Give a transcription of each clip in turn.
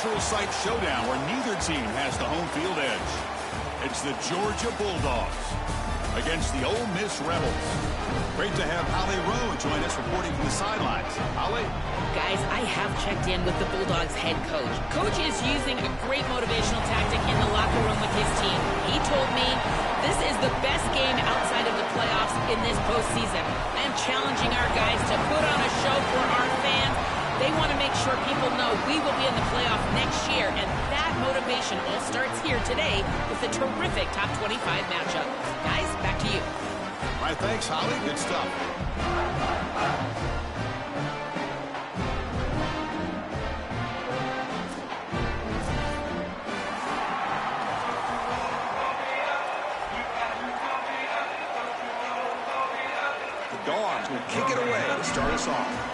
neutral site showdown where neither team has the home field edge. It's the Georgia Bulldogs against the Ole Miss Rebels. Great to have Holly Rowe join us reporting from the sidelines. Holly? Guys, I have checked in with the Bulldogs head coach. Coach is using a great motivational tactic in the locker room with his team. He told me this is the best game outside of the playoffs in this postseason. I am challenging our guys to put on a show for our fans. They want to make sure people know we will be in the playoff next year, and that motivation all starts here today with a terrific top 25 matchup. Guys, back to you. All right, thanks, Holly. Good stuff. The Dogs will kick it away to start us off.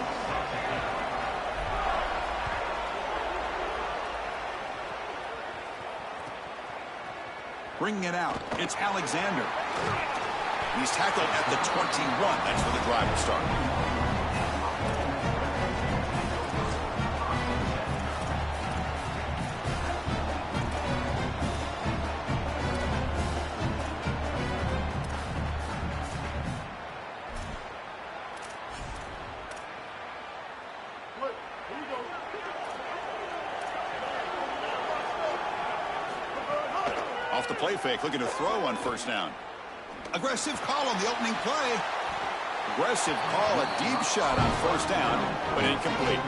Bringing it out, it's Alexander. He's tackled at the 21. That's where the drive will start. Off the play fake, looking to throw on first down. Aggressive call on the opening play. Aggressive call, a deep shot on first down, but incomplete.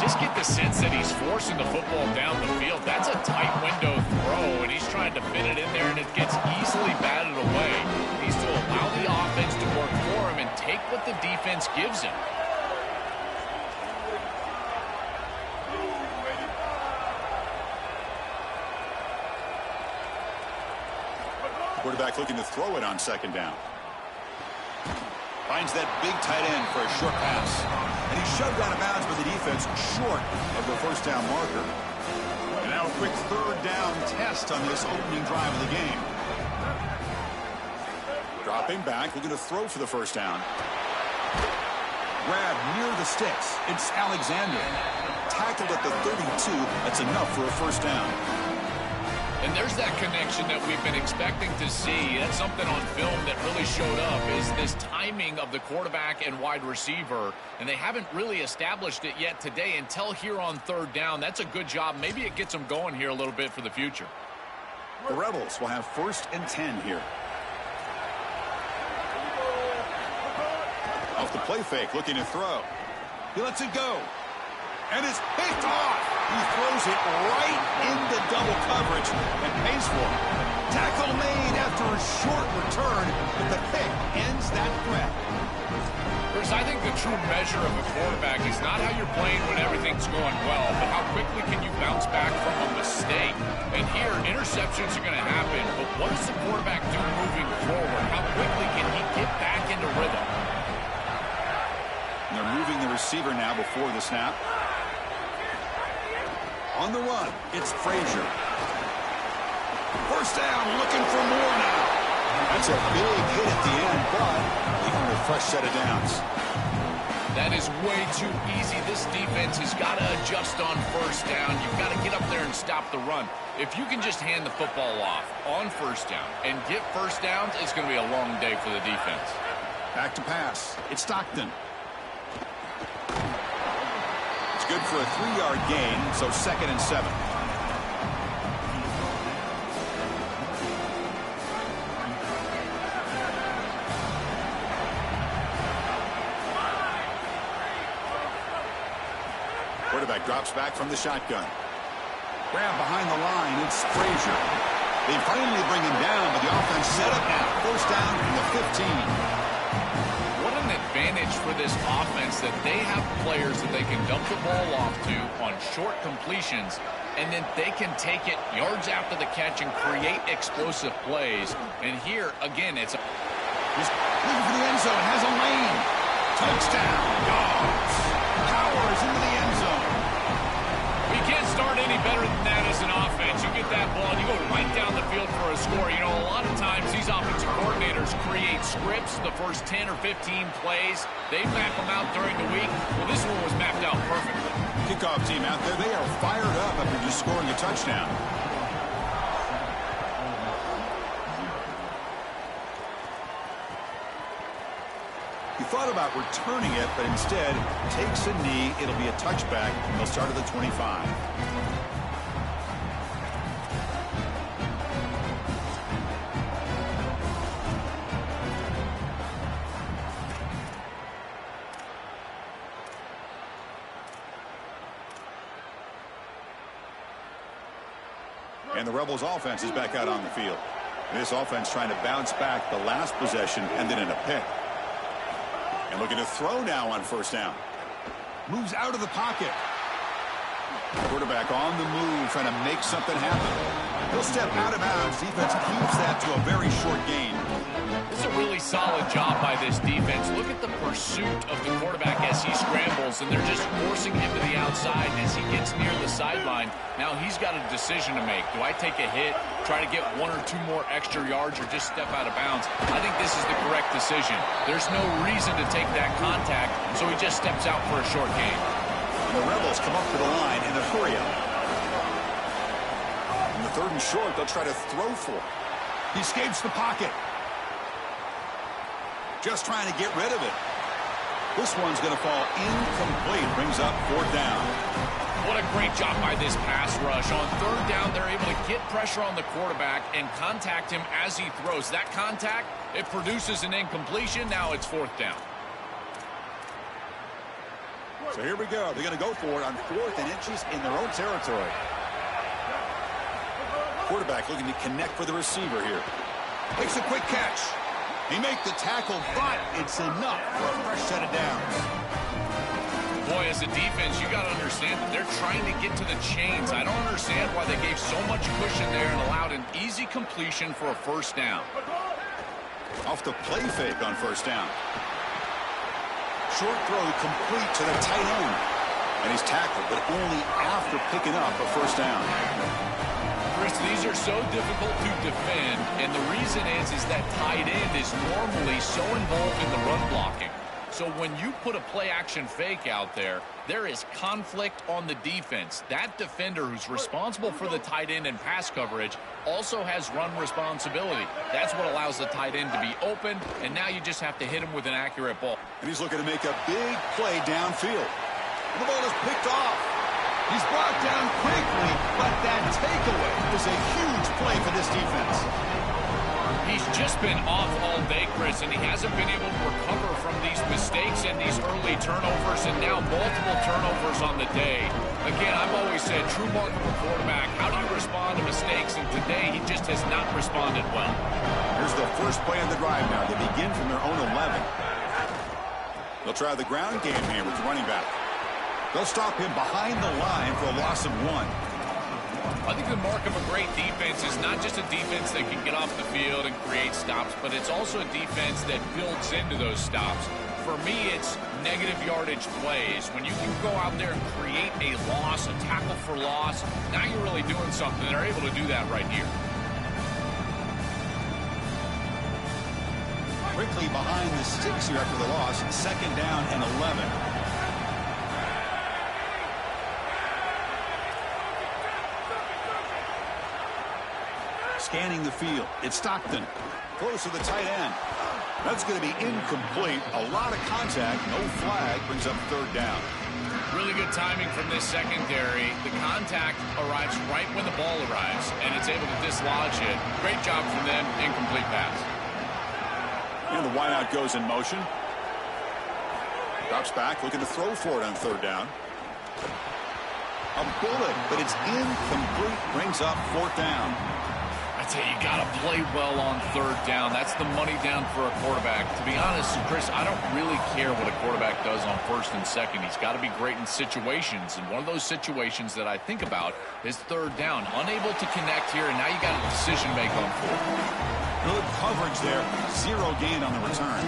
Just get the sense that he's forcing the football down the field. That's a tight window throw, and he's trying to fit it in there, and it gets easily batted away. He needs to allow the offense to work for him and take what the defense gives him. Quarterback looking to throw it on second down. Finds that big tight end for a short pass. And he's shoved out of bounds by the defense short of the first down marker. And now a quick third down test on this opening drive of the game. Dropping back, looking to throw for the first down. Grab near the sticks. It's Alexander. Tackled at the 32. That's enough for a first down. And there's that connection that we've been expecting to see. That's something on film that really showed up, is this timing of the quarterback and wide receiver. And they haven't really established it yet today until here on third down. That's a good job. Maybe it gets them going here a little bit for the future. The Rebels will have 1st and 10 here. Off the play fake, looking to throw. He lets it go. And it's picked off. He throws it right into double coverage and pays for it. Tackle made after a short return, but the pick ends that threat. Chris, I think the true measure of a quarterback is not how you're playing when everything's going well, but how quickly can you bounce back from a mistake. And here, interceptions are going to happen, but what does the quarterback do moving forward? How quickly can he get back into rhythm? And they're moving the receiver now before the snap. On the run, it's Frazier. First down, looking for more now. That's a big hit at the end, but even with a fresh set of downs. That is way too easy. This defense has got to adjust on first down. You've got to get up there and stop the run. If you can just hand the football off on first down and get first downs, it's going to be a long day for the defense. Back to pass. It's Stockton. Good for a 3-yard gain, so 2nd and 7. Quarterback drops back from the shotgun. Grab behind the line, it's Frazier. They finally bring him down, but the offense set up now. First down from the 15. Advantage for this offense that they have players that they can dump the ball off to on short completions, and then they can take it yards after the catch and create explosive plays. And here, again, it's he's looking for the end zone, has a lane. Touchdown, Dogs. Powers into the end zone. We can't start any better than that as an offense. You get that ball, and you go right down the field for a score. You know, a lot of times these offensive coordinators create scripts, the first 10 or 15 plays. They map them out during the week. Well, this one was mapped out perfectly. kickoff team out there, they are fired up after just scoring a touchdown. He thought about returning it, but instead takes a knee. It'll be a touchback, and they'll start at the 25. And the Rebels offense is back out on the field. This offense trying to bounce back the last possession and then in a pick. And looking to throw now on first down. Moves out of the pocket. Quarterback on the move, trying to make something happen. He'll step out of bounds. Defense keeps that to a very short gain. This is a really solid job by this defense. Look at the pursuit of the quarterback as he scrambles, and they're just forcing him to the outside. And as he gets near the sideline, now he's got a decision to make. Do I take a hit, try to get 1 or 2 more extra yards, or just step out of bounds? I think this is the correct decision. There's no reason to take that contact, so he just steps out for a short gain. The Rebels come up to the line in a hurry-up. In the 3rd and short, they'll try to throw for it. He escapes the pocket. Just trying to get rid of it. This one's going to fall incomplete. Brings up 4th down. What a great job by this pass rush. On 3rd down, they're able to get pressure on the quarterback and contact him as he throws. That contact, it produces an incompletion. Now it's 4th down. So here we go. They're going to go for it on 4th and inches in their own territory. Quarterback looking to connect with the receiver here. Makes a quick catch. He makes the tackle, but it's enough for a fresh set of downs. Boy, as a defense, you got to understand that they're trying to get to the chains. I don't understand why they gave so much cushion there and allowed an easy completion for a 1st down. Off the play fake on 1st down. Short throw complete to the tight end. And he's tackled, but only after picking up a 1st down. Chris, these are so difficult to defend, and the reason is that tight end is normally so involved in the run blocking. So when you put a play-action fake out there, there is conflict on the defense. That defender who's responsible for the tight end and pass coverage also has run responsibility. That's what allows the tight end to be open, and now you just have to hit him with an accurate ball. And he's looking to make a big play downfield. And the ball is picked off. He's brought down quickly, but that takeaway is a huge play for this defense. He's just been off all day, Chris, and he hasn't been able to recover from these mistakes and these early turnovers, and now multiple turnovers on the day. Again, I've always said, true mark of a quarterback, how do you respond to mistakes? And today, he just has not responded well. Here's the first play of the drive now. They begin from their own 11. They'll try the ground game here with the running back. They'll stop him behind the line for a loss of 1. I think the mark of a great defense is not just a defense that can get off the field and create stops, but it's also a defense that builds into those stops. For me, it's negative yardage plays. When you can go out there and create a loss, a tackle for loss, now you're really doing something. They're able to do that right here. Quickly behind the sticks here after the loss. 2nd down and 11. Scanning the field. It's Stockton. Close to the tight end. That's going to be incomplete. A lot of contact. No flag. Brings up 3rd down. Really good timing from this secondary. The contact arrives right when the ball arrives, and it's able to dislodge it. Great job from them. Incomplete pass. And the wideout goes in motion. Drops back. Looking to throw for it on 3rd down. A bullet, but it's incomplete. Brings up 4th down. You got to play well on 3rd down. That's the money down for a quarterback. To be honest, Chris, I don't really care what a quarterback does on 1st and 2nd. He's got to be great in situations, and one of those situations that I think about is 3rd down. Unable to connect here, and now you got a decision to make on 4th. Good coverage there. 0 gain on the return.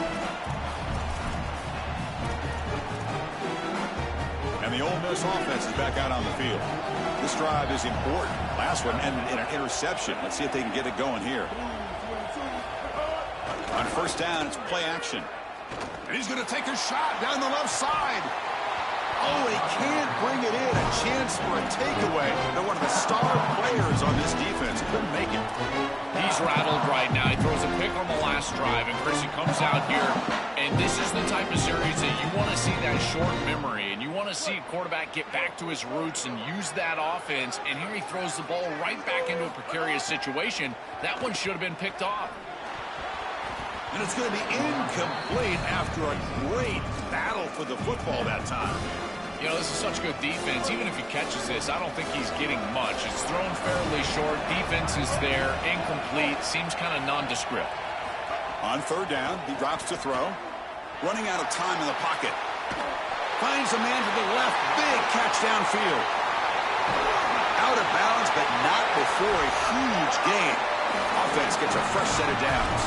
And the Ole Miss offense is back out on the field. This drive is important. Last one ended in an interception. Let's see if they can get it going here. On 1st down, it's play action. And he's going to take a shot down the left side. Oh, he can't bring it in. A chance for a takeaway. They're one of the star players on this defense. Couldn't make it. He's rattled right now. He throws a pick on the last drive, and Chris, he comes out here, and this is the type of series that you want to see that short memory, and you want to see a quarterback get back to his roots and use that offense, and here he throws the ball right back into a precarious situation. That one should have been picked off. And it's going to be incomplete after a great battle for the football that time. You know, this is such good defense. Even if he catches this, I don't think he's getting much. It's thrown fairly short. Defense is there. Incomplete. Seems kind of nondescript. On third down, he drops to throw. Running out of time in the pocket. Finds a man to the left. Big catch downfield. Out of bounds, but not before a huge gain. Offense gets a fresh set of downs.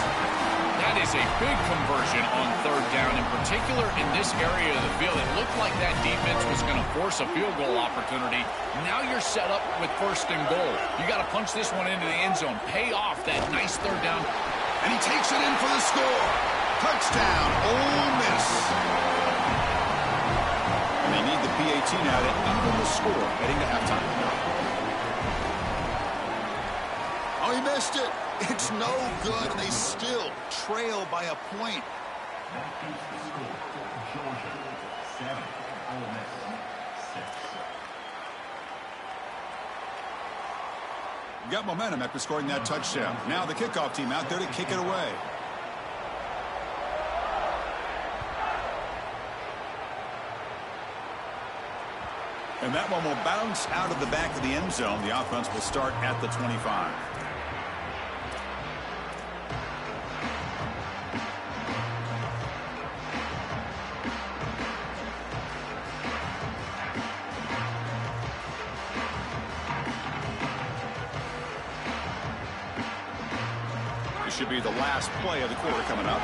That is a big conversion on third down, in particular in this area of the field. It looked like that defense was going to force a field goal opportunity. Now you're set up with first and goal. You got to punch this one into the end zone. Pay off that nice third down. And he takes it in for the score. Touchdown, Ole Miss. And they need the PAT now to even the score heading to halftime. Oh, he missed it. It's no good, and they still trail by a point. That keeps the score. Georgia 7, Ole Miss 6. Got momentum after scoring that touchdown. Now the kickoff team out there to kick it away. And that one will bounce out of the back of the end zone. The offense will start at the 25. Should be the last play of the quarter coming up.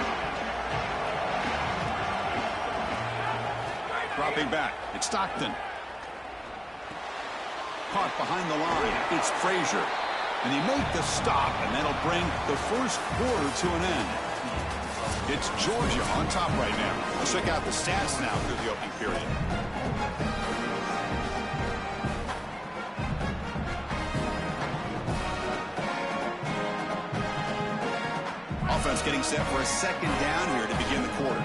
Dropping back. It's Stockton. Caught behind the line. It's Frazier. And he made the stop, and that'll bring the first quarter to an end. It's Georgia on top right now. Let's check out the stats now through the opening period. Offense getting set for a second down here to begin the quarter.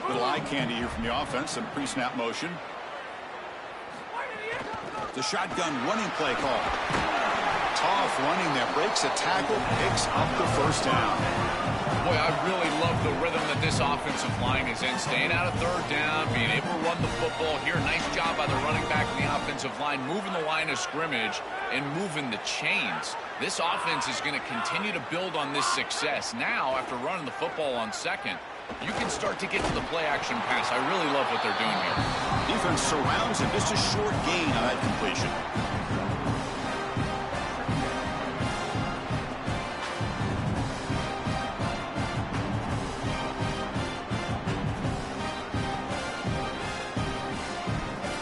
Little eye candy here from the offense. Some pre-snap motion. The shotgun running play call. Tough running there. Breaks a tackle. Picks up the first down. Boy, I really love the rhythm that this offensive line is in. Staying out of third down, being able to run the football here. Nice job by the running back and the offensive line, moving the line of scrimmage and moving the chains. This offense is going to continue to build on this success. Now, after running the football on second, you can start to get to the play-action pass. I really love what they're doing here. Defense surrounds him. Just a short gain on that completion.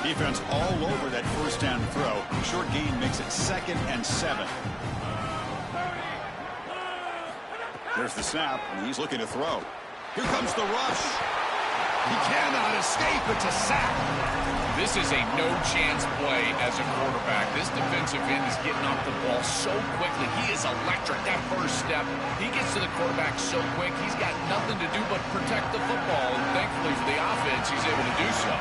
Defense all over that first down throw. Short gain makes it 2nd and 7. There's the snap, and he's looking to throw. Here comes the rush. He cannot escape. It's a sack. This is a no-chance play as a quarterback. This defensive end is getting off the ball so quickly. He is electric. That first step, he gets to the quarterback so quick, he's got nothing to do but protect the football. And thankfully for the offense, he's able to do so.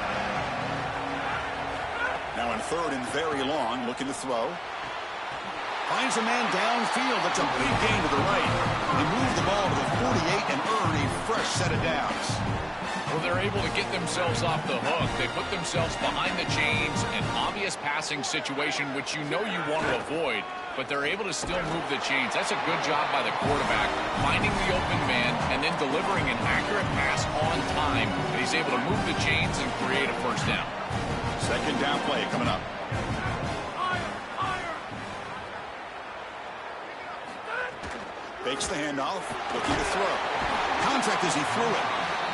Now in 3rd and very long, looking to throw. Finds a man downfield. That's a big gain to the right. They move the ball to the 48 and earn a fresh set of downs. Well, they're able to get themselves off the hook. They put themselves behind the chains, an obvious passing situation, which you know you want to avoid, but they're able to still move the chains. That's a good job by the quarterback, finding the open man and then delivering an accurate pass on time. And he's able to move the chains and create a first down. Second down play coming up. Fakes the handoff, looking to throw. Contact as he threw it.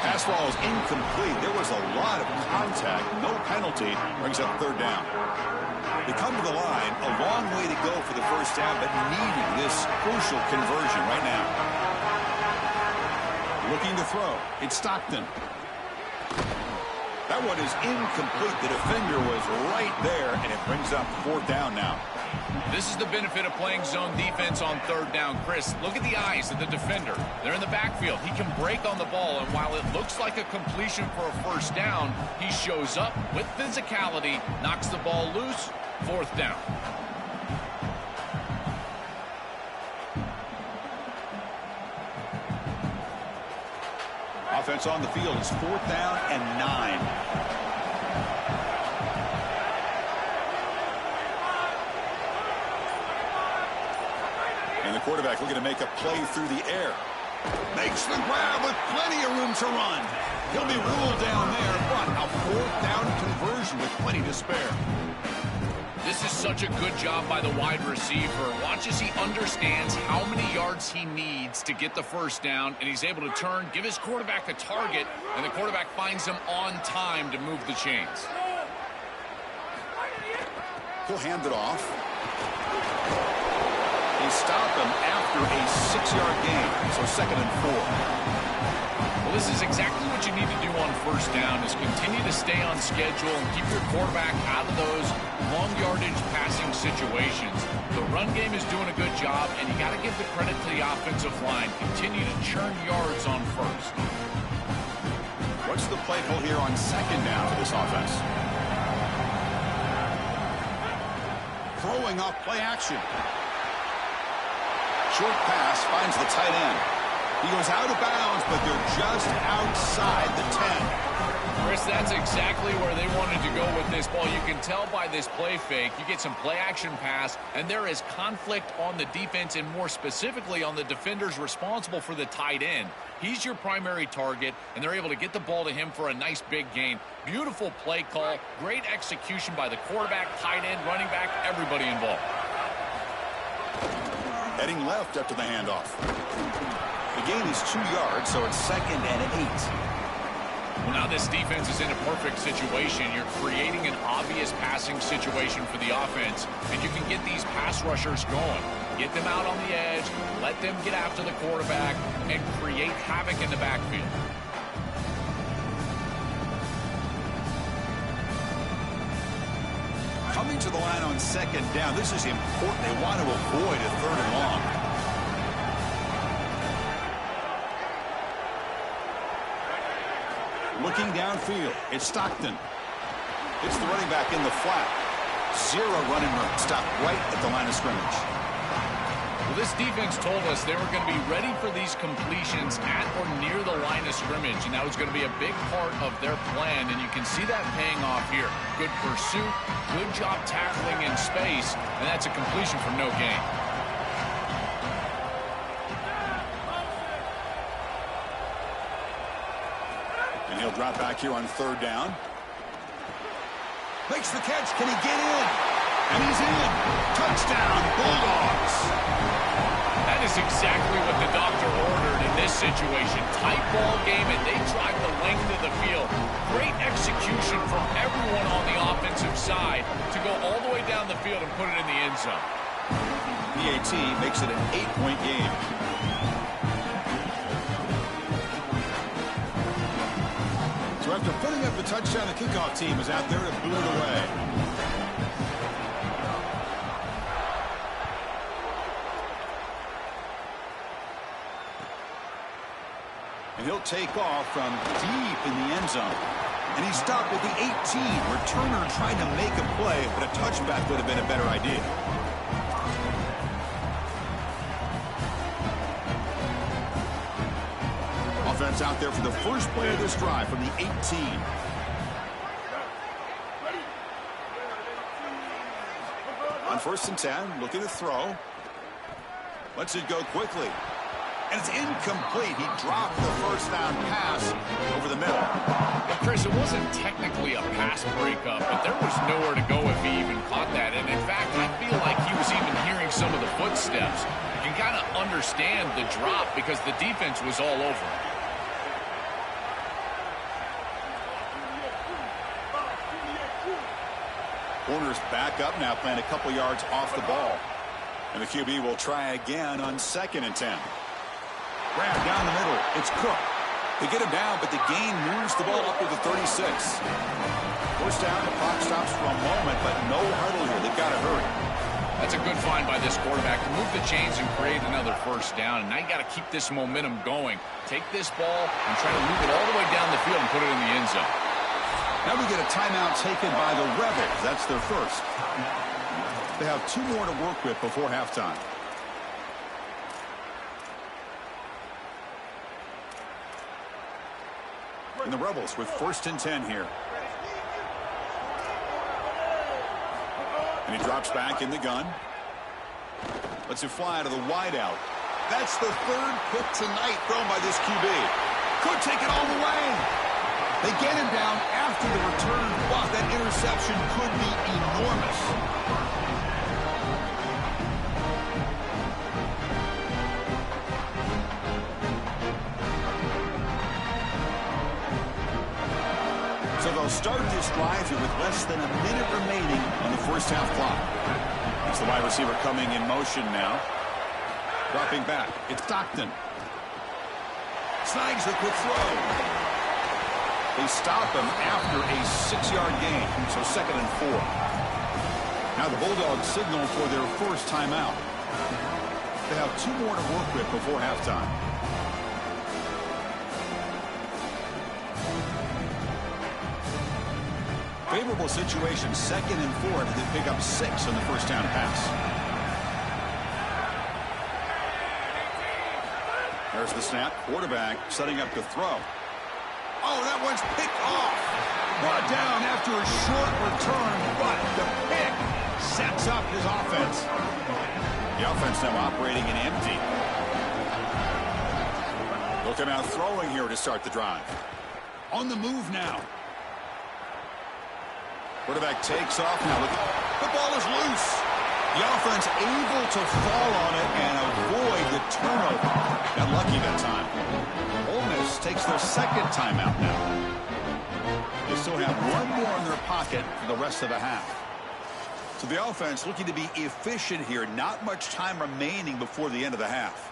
Pass ball is incomplete. There was a lot of contact. No penalty. Brings up 3rd down. They come to the line. A long way to go for the first down, but needing this crucial conversion right now. Looking to throw. It's Stockton. That one is incomplete. The defender was right there, and it brings up 4th down now. This is the benefit of playing zone defense on 3rd down. Chris, look at the eyes of the defender. They're in the backfield. He can break on the ball, and while it looks like a completion for a 1st down, he shows up with physicality, knocks the ball loose, 4th down. Offense on the field is 4th down and 9. And the quarterback looking to make a play through the air. Makes the grab with plenty of room to run. He'll be ruled down there, but a 4th down conversion with plenty to spare. This is such a good job by the wide receiver. Watch as he understands how many yards he needs to get the 1st down, and he's able to turn, give his quarterback a target, and the quarterback finds him on time to move the chains. He'll hand it off. He stopped him after a 6-yard gain, so 2nd and 4. Well, this is exactly what you need to do on 1st down, is continue to stay on schedule and keep your quarterback out of those long yardage passing situations. The run game is doing a good job, and you got to give the credit to the offensive line. Continue to churn yards on 1st. What's the play call here on 2nd down for this offense? Throwing off play action. Short pass finds the tight end. He goes out of bounds, but they're just outside the 10. Chris, that's exactly where they wanted to go with this ball. You can tell by this play fake. You get some play action pass, and there is conflict on the defense, and more specifically on the defenders responsible for the tight end. He's your primary target, and they're able to get the ball to him for a nice big gain. Beautiful play call. Great execution by the quarterback, tight end, running back, everybody involved. Heading left after the handoff. The gain is 2 yards, so it's 2nd and 8. Well, now this defense is in a perfect situation. You're creating an obvious passing situation for the offense, and you can get these pass rushers going. Get them out on the edge, let them get after the quarterback, and create havoc in the backfield. Coming to the line on 2nd down. This is important. They want to avoid a 3rd and long. Looking downfield, it's Stockton. It's the running back in the flat. 0 running room. Stopped right at the line of scrimmage. Well, this defense told us they were going to be ready for these completions at or near the line of scrimmage, and that was going to be a big part of their plan, and you can see that paying off here. Good pursuit, good job tackling in space, and that's a completion for no gain. And he'll drop back here on 3rd down. Makes the catch. Can he get in? And he's in. Touchdown, Bulldogs. That is exactly what the doctor ordered in this situation. Tight ball game, and they drive the length of the field. Great execution from everyone on the offensive side to go all the way down the field and put it in the end zone. PAT makes it an 8-point game. So after putting up the touchdown, the kickoff team is out there to boot it away. And he'll take off from deep in the end zone. And he stopped at the 18. Returner tried to make a play, but a touchback would have been a better idea. Offense out there for the first play of this drive from the 18. On 1st and 10, looking to throw. Lets it go quickly. And it's incomplete. He dropped the 1st down pass over the middle. Well, Chris, it wasn't technically a pass breakup, but there was nowhere to go if he even caught that. And in fact, I feel like he was even hearing some of the footsteps. You can kind of understand the drop because the defense was all over him. Corners back up now, playing a couple yards off the ball. And the QB will try again on 2nd and 10. Grab down the middle. It's Cook. They get him down, but the gain moves the ball up to the 36. First down, the clock stops for a moment, but no huddle here. They've got to hurry. That's a good find by this quarterback to move the chains and create another first down. And now you got to keep this momentum going. Take this ball and try to move it all the way down the field and put it in the end zone. Now we get a timeout taken by the Rebels. That's their first. They have 2 more to work with before halftime. And the Rebels with 1st and 10 here. And he drops back in the gun. Lets it fly to the wideout. That's the 3rd pick tonight thrown by this QB. Could take it all the way. They get him down after the return, but that interception could be enormous. So they'll start this drive here with less than a minute remaining on the first half clock. It's the wide receiver coming in motion now. Dropping back. It's Stockton. Snags the quick throw. They stop him after a 6-yard gain, so 2nd and 4. Now the Bulldogs signal for their first timeout. They have 2 more to work with before halftime. Favorable situation, 2nd and 4, to pick up 6 on the first down pass. There's the snap. Quarterback setting up to throw. Oh, that one's picked off. Brought down after a short return, but the pick sets up his offense. The offense now operating in empty. Looking out throwing here to start the drive. On the move now. Quarterback takes off now. The ball is loose. The offense able to fall on it and avoid the turnover. Got lucky that time. Ole Miss takes their 2nd timeout now. They still have 1 more in their pocket for the rest of the half. So the offense looking to be efficient here. Not much time remaining before the end of the half.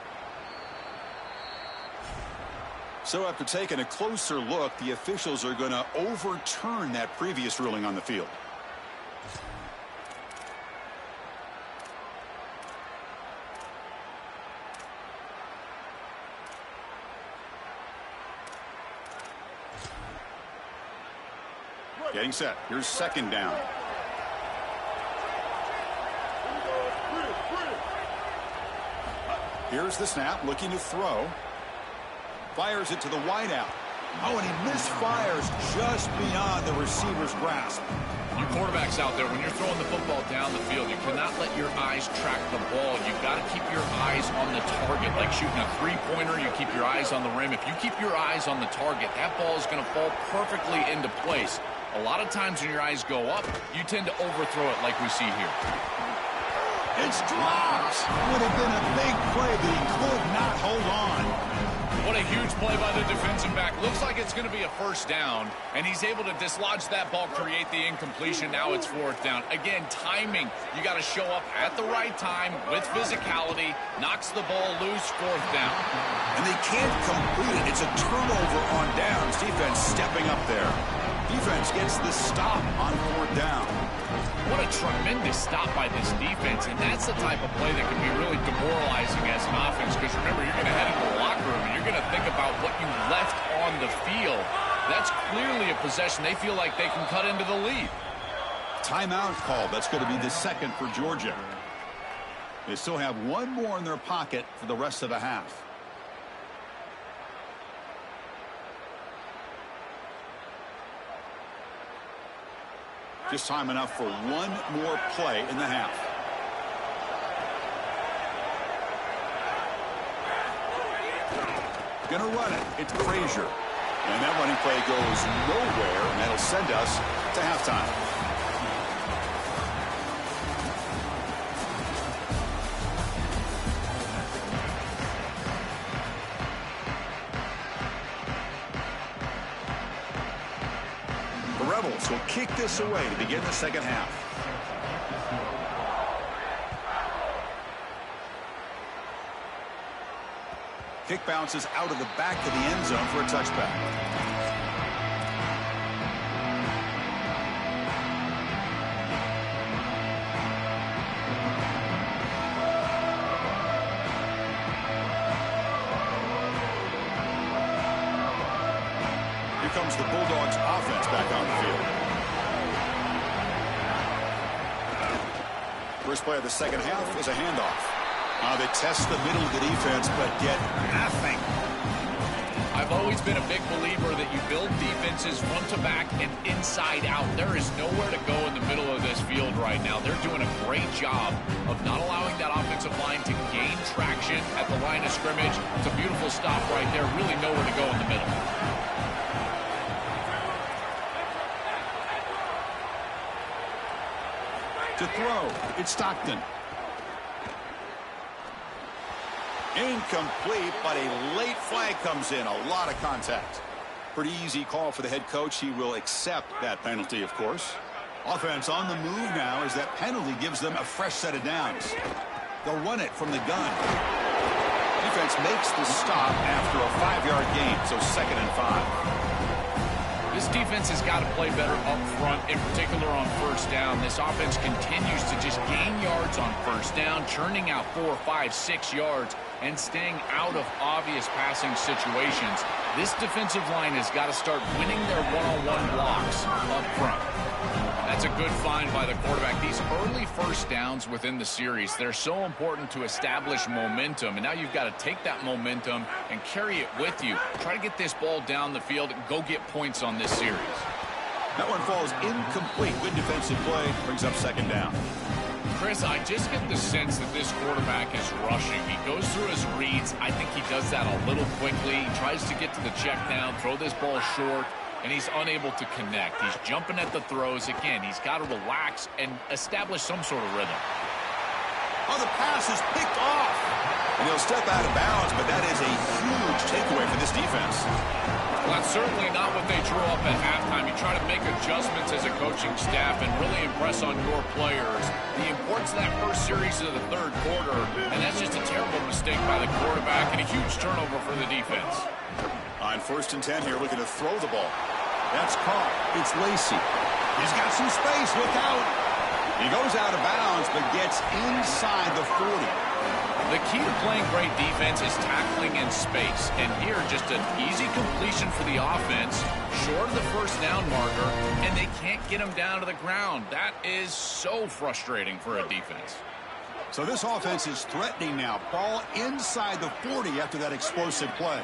So after taking a closer look, the officials are going to overturn that previous ruling on the field. Getting set. Here's 2nd down. Here's the snap, looking to throw. Fires it to the wideout. Oh, and he misfires just beyond the receiver's grasp. You quarterbacks out there, when you're throwing the football down the field, you cannot let your eyes track the ball. You've got to keep your eyes on the target. Like shooting a 3-pointer, you keep your eyes on the rim. If you keep your eyes on the target, that ball is going to fall perfectly into place. A lot of times when your eyes go up, you tend to overthrow it like we see here. It's dropped. Would have been a big play, but he could not hold on. What a huge play by the defensive back. Looks like it's going to be a first down, and he's able to dislodge that ball, create the incompletion. Now it's 4th down. Again, timing. You got to show up at the right time with physicality. Knocks the ball loose, 4th down. And they can't complete it. It's a turnover on downs. Defense stepping up there. Defense gets the stop on 4th down. What a tremendous stop by this defense, and that's the type of play that can be really demoralizing as an offense, because remember, you're going to head into the locker room and you're going to think about what you left on the field. That's clearly a possession they feel like they can cut into the lead. Timeout call. That's going to be the 2nd for Georgia. They still have 1 more in their pocket for the rest of the half. Just time enough for 1 more play in the half. Gonna run it. It's Frazier. And that running play goes nowhere, and that'll send us to halftime. Rebels will kick this away to begin the 2nd half. Kick bounces out of the back of the end zone for a touchback. Here comes the Bulldogs offense back on the field. First play of the second half is a handoff. They test the middle of the defense, but get nothing. I've always been a big believer that you build defenses front to back and inside out. There is nowhere to go in the middle of this field right now. They're doing a great job of not allowing that offensive line to gain traction at the line of scrimmage. It's a beautiful stop right there. Really nowhere to go in the middle. To throw, it's Stockton. Incomplete, but a late flag comes in. A lot of contact. Pretty easy call for the head coach. He will accept that penalty, of course. Offense on the move now as that penalty gives them a fresh set of downs. They'll run it from the gun. Defense makes the stop after a 5-yard gain, so 2nd and 5. This defense has got to play better up front, in particular on first down. This offense continues to just gain yards on first down, churning out 4, 5, 6 yards, and staying out of obvious passing situations. This defensive line has got to start winning their one-on-one blocks up front. That's a good find by the quarterback. These early first downs within the series, they're so important to establish momentum. And now you've got to take that momentum and carry it with you. Try to get this ball down the field and go get points on this series. That one falls incomplete. Good defensive play. Brings up 2nd down. Chris, I just get the sense that this quarterback is rushing. He goes through his reads. I think he does that a little quickly. He tries to get to the check down, throw this ball short, and he's unable to connect. He's jumping at the throws. Again, he's got to relax and establish some sort of rhythm. Oh, the pass is picked off. And he'll step out of bounds, but that is a huge takeaway for this defense. Well, that's certainly not what they drew up at halftime. You try to make adjustments as a coaching staff and really impress on your players. The importance of that first series of the 3rd quarter, and that's just a terrible mistake by the quarterback and a huge turnover for the defense. On 1st and 10 here, looking to throw the ball. That's caught. It's Lacey. He's got some space. Look out. He goes out of bounds, but gets inside the 40. The key to playing great defense is tackling in space. And here, just an easy completion for the offense, short of the first down marker, and they can't get him down to the ground. That is so frustrating for a defense. So this offense is threatening now. Ball inside the 40 after that explosive play.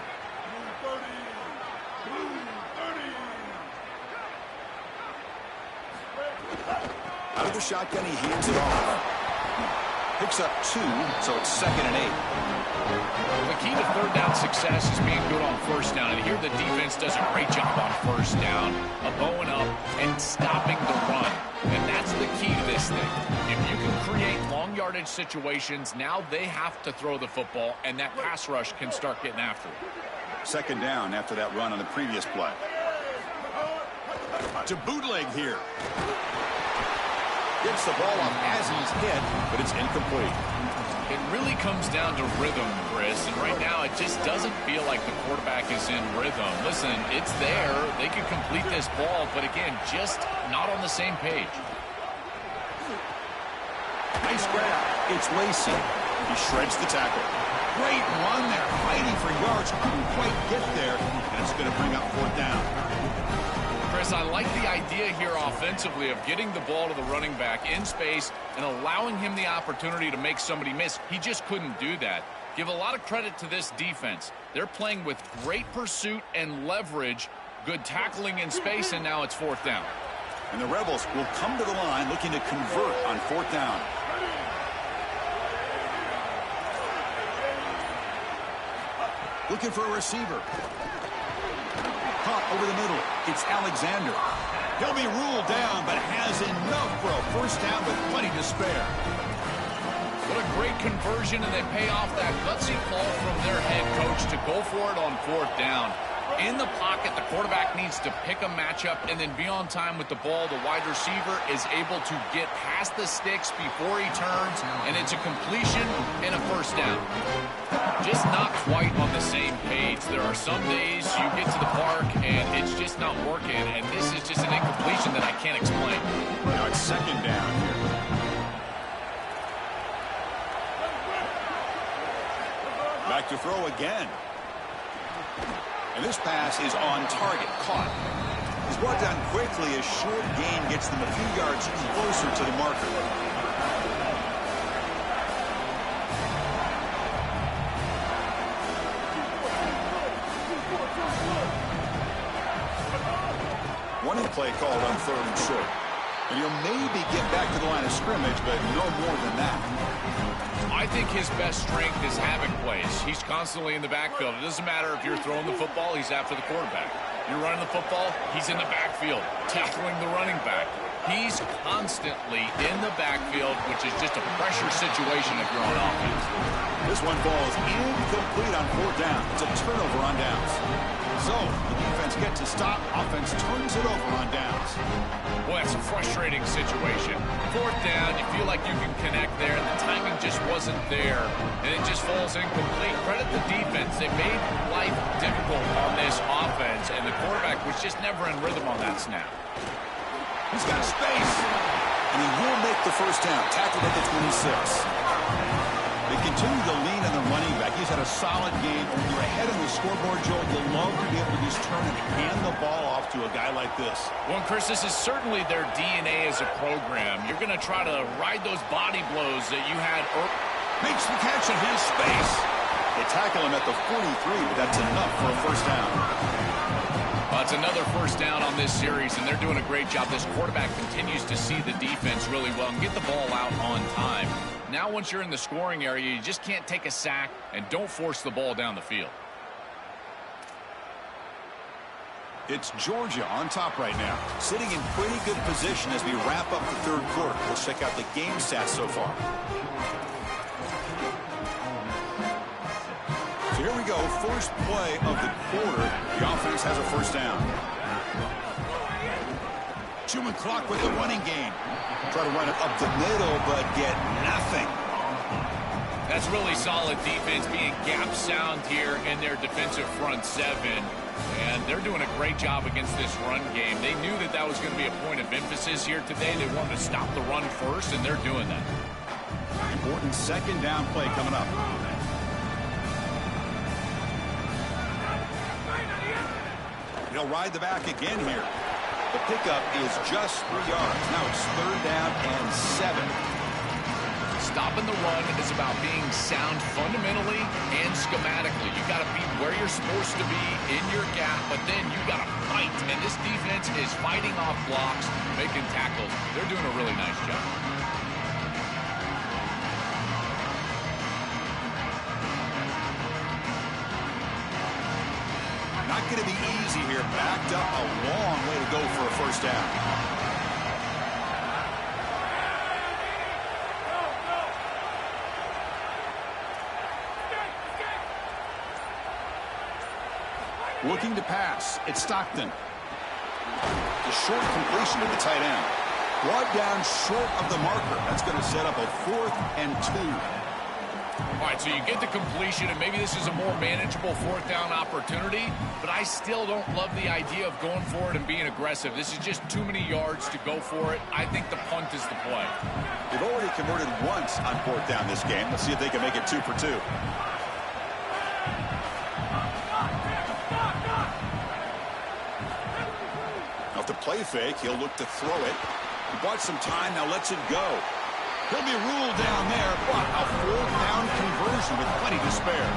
Out of the shotgun, he hands it off. Picks up 2, so it's 2nd and 8. Well, the key to 3rd down success is being good on first down. And here the defense does a great job on first down of bowing up and stopping the run. And that's the key to this thing. If you can create long yardage situations, now they have to throw the football, and that pass rush can start getting after it. 2nd down after that run on the previous play. To bootleg here. Gets the ball off as he's hit, but it's incomplete. It really comes down to rhythm, Chris, and right now it just doesn't feel like the quarterback is in rhythm. Listen, it's there. They could complete this ball, but again, just not on the same page. Nice grab. It's Lacey. He shreds the tackle. Great run there, fighting for yards. Couldn't quite get there, and it's going to bring up 4th down. Chris, I like the idea here offensively of getting the ball to the running back in space and allowing him the opportunity to make somebody miss. He just couldn't do that. Give a lot of credit to this defense. They're playing with great pursuit and leverage, good tackling in space, and now it's 4th down. And the Rebels will come to the line looking to convert on 4th down. Looking for a receiver. Caught over the middle. It's Alexander. He'll be ruled down, but has enough for a 1st down with plenty to spare. What a great conversion, and they pay off that gutsy call from their head coach to go for it on 4th down. In the pocket, the quarterback needs to pick a matchup and then be on time with the ball. The wide receiver is able to get past the sticks before he turns, and it's a completion and a first down. Just not quite on the same page. There are some days you get to the park and it's just not working, and this is just an incompletion that I can't explain. Now it's second down here. Back to throw again. And this pass is on target, caught. He's brought down quickly as short gain gets them a few yards closer to the marker. Running play called on 3rd and short. And he'll maybe get back to the line of scrimmage, but no more than that. I think his best strength is havoc plays. He's constantly in the backfield. It doesn't matter if you're throwing the football, he's after the quarterback. You're running the football, he's in the backfield, tackling the running back. He's constantly in the backfield, which is just a pressure situation if you're on offense. This one falls incomplete on 4th down. It's a turnover on downs. So, the defense gets a stop. Offense turns it over on downs. Well, that's a frustrating situation. 4th down, you feel like you can connect there, and the timing just wasn't there, and it just falls incomplete. Credit the defense. They made life difficult on this offense, and the quarterback was just never in rhythm on that snap. He's got space, and he will make the first down. Tackled at the 26. They continue to lean on the running back. He's had a solid game. When you're ahead on the scoreboard, Joe, you'll love to be able to just turn and hand the ball off to a guy like this. Well, Chris, this is certainly their DNA as a program. You're going to try to ride those body blows that you had early. Makes the catch and has space. They tackle him at the 43, but that's enough for a first down. It's another first down on this series, and they're doing a great job. This quarterback continues to see the defense really well and get the ball out on time. Now, once you're in the scoring area, you just can't take a sack and don't force the ball down the field. It's Georgia on top right now, sitting in pretty good position as we wrap up the 3rd quarter. Let's check out the game stats so far. So here we go, first play of the quarter. The offense has a first down. Chewing clock with the running game. Try to run it up the middle, but get nothing. That's really solid defense, being gap sound here in their defensive front 7. And they're doing a great job against this run game. They knew that that was going to be a point of emphasis here today. They wanted to stop the run first, and they're doing that. Important second down play coming up. He'll ride the back again here. The pickup is just 3 yards. Now it's 3rd down and 7. Stopping the run is about being sound fundamentally and schematically. You got to be where you're supposed to be in your gap, but then you got to fight. And this defense is fighting off blocks, making tackles. They're doing a really nice job. Not going to be easy here. Backed up a long way to go for a first down. Looking to pass. It's Stockton. The short completion to the tight end. Brought down short of the marker. That's going to set up a 4th and 2. All right, so you get the completion, and maybe this is a more manageable 4th down opportunity, but I still don't love the idea of going for it and being aggressive. This is just too many yards to go for it. I think the punt is the play. They've already converted once on 4th down this game. Let's see if they can make it 2 for 2. Off the play fake, he'll look to throw it. He bought some time, now lets it go. He'll be ruled down there, but a 4th down conversion with plenty to spare.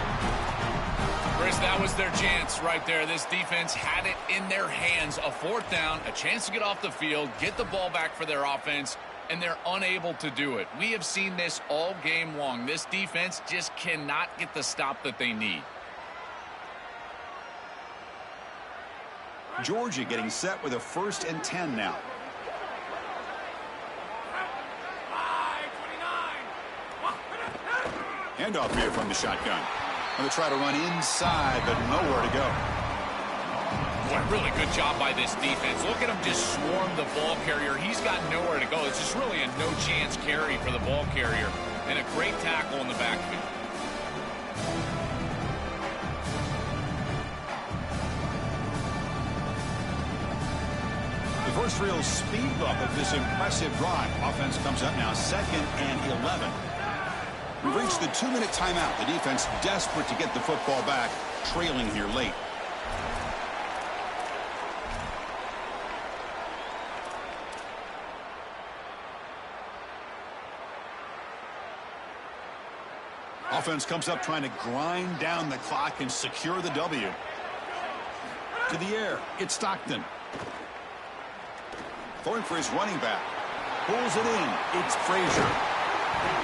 Chris, that was their chance right there. This defense had it in their hands. A 4th down, a chance to get off the field, get the ball back for their offense, and they're unable to do it. We have seen this all game long. This defense just cannot get the stop that they need. Georgia getting set with a 1st and 10 now. Handoff here from the shotgun. Going to try to run inside, but nowhere to go. Boy, really good job by this defense. Look at him just swarm the ball carrier. He's got nowhere to go. It's just really a no-chance carry for the ball carrier. And a great tackle in the backfield. The first real speed bump of this impressive drive. Offense comes up now 2nd and 11. We've reached the 2-minute timeout. The defense desperate to get the football back, trailing here late. Offense comes up trying to grind down the clock and secure the W. To the air, it's Stockton. Throwing for his running back. Pulls it in. It's Frazier.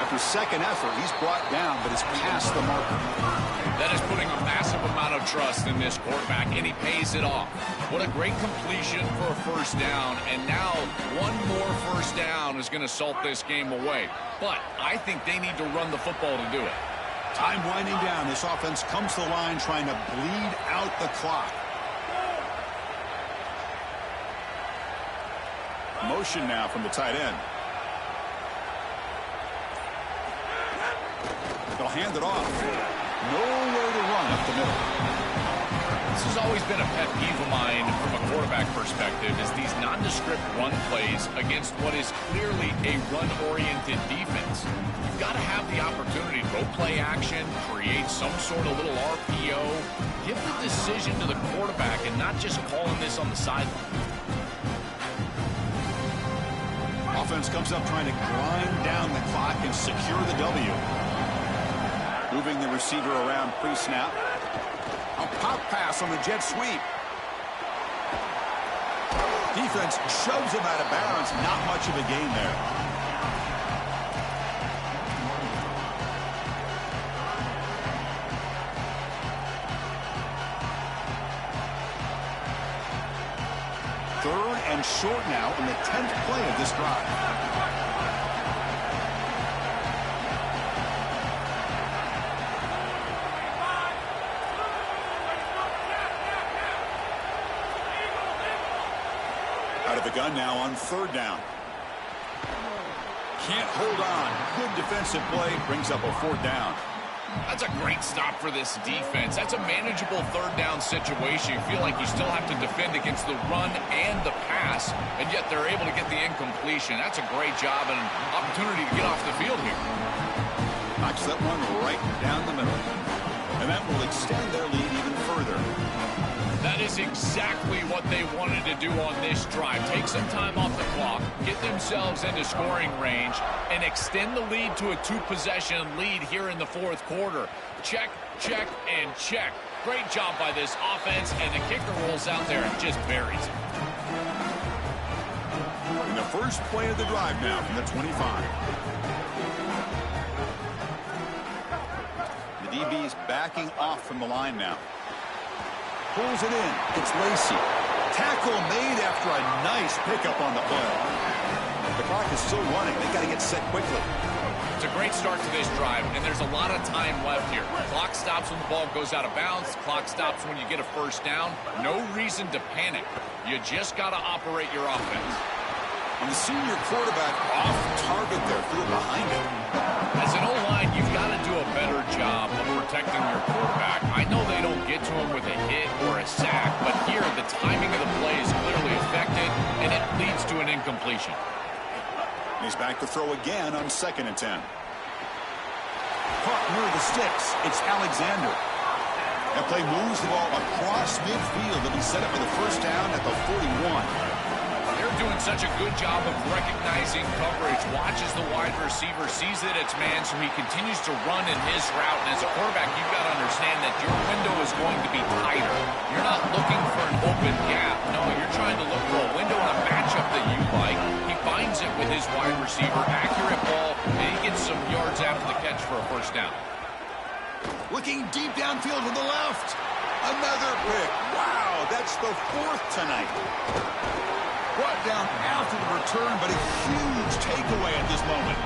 After second effort, he's brought down, but is past the marker. That is putting a massive amount of trust in this quarterback, and he pays it off. What a great completion for a first down, and now one more first down is going to salt this game away. But I think they need to run the football to do it. Time winding down. This offense comes to the line trying to bleed out the clock. Motion now from the tight end. They'll hand it off. Nowhere to run up the middle. This has always been a pet peeve of mine from a quarterback perspective, is these nondescript run plays against what is clearly a run-oriented defense. You've got to have the opportunity to go play action, create some sort of little RPO, give the decision to the quarterback and not just calling this on the sideline. Offense comes up trying to grind down the clock and secure the W. Moving the receiver around pre-snap. A pop pass on the jet sweep. Defense shoves him out of bounds. Not much of a gain there. Third and short now in the 10th play of this drive. Out of the gun now on 3rd down. Can't hold on. Good defensive play. Brings up a 4th down. That's a great stop for this defense. That's a manageable 3rd down situation. You feel like you still have to defend against the run and the pass, and yet they're able to get the incompletion. That's a great job and an opportunity to get off the field here. Knocks that one right down the middle. And that will extend their lead even further. That is exactly what they wanted to do on this drive. Take some time off the clock, get themselves into scoring range, and extend the lead to a 2-possession lead here in the 4th quarter. Check, check, and check. Great job by this offense, and the kicker rolls out there and just buries it. And the first play of the drive now from the 25. The DB's backing off from the line now. Pulls it in. It's Lacey. Tackle made after a nice pickup on the play. The clock is still running. They got to get set quickly. It's a great start to this drive, and there's a lot of time left here. Clock stops when the ball goes out of bounds. Clock stops when you get a first down. No reason to panic. You just got to operate your offense. And the senior quarterback off target there. Feel behind it. As an O-line, you've got to do a better job of protecting your quarterback. I know they don't get to him with a hit or a sack, but here the timing of the play is clearly affected, and it leads to an incompletion. He's back to throw again on 2nd and 10. Caught near the sticks. It's Alexander. That play moves the ball across midfield. It'll be set up for the first down at the 41. They're doing such a good job of recognizing coverage. Watches the wide receiver, sees that it's man, so he continues to run in his route. And as a quarterback, you've got to understand that your window is going to be tighter. You're not looking for an open gap. No, you're trying to look for a window and a matchup that you like. He finds it with his wide receiver. Accurate ball, and he gets some yards after the catch for a first down. Looking deep downfield to the left. Another pick. Wow, that's the 4th tonight. Brought down after the return, but a huge takeaway at this moment.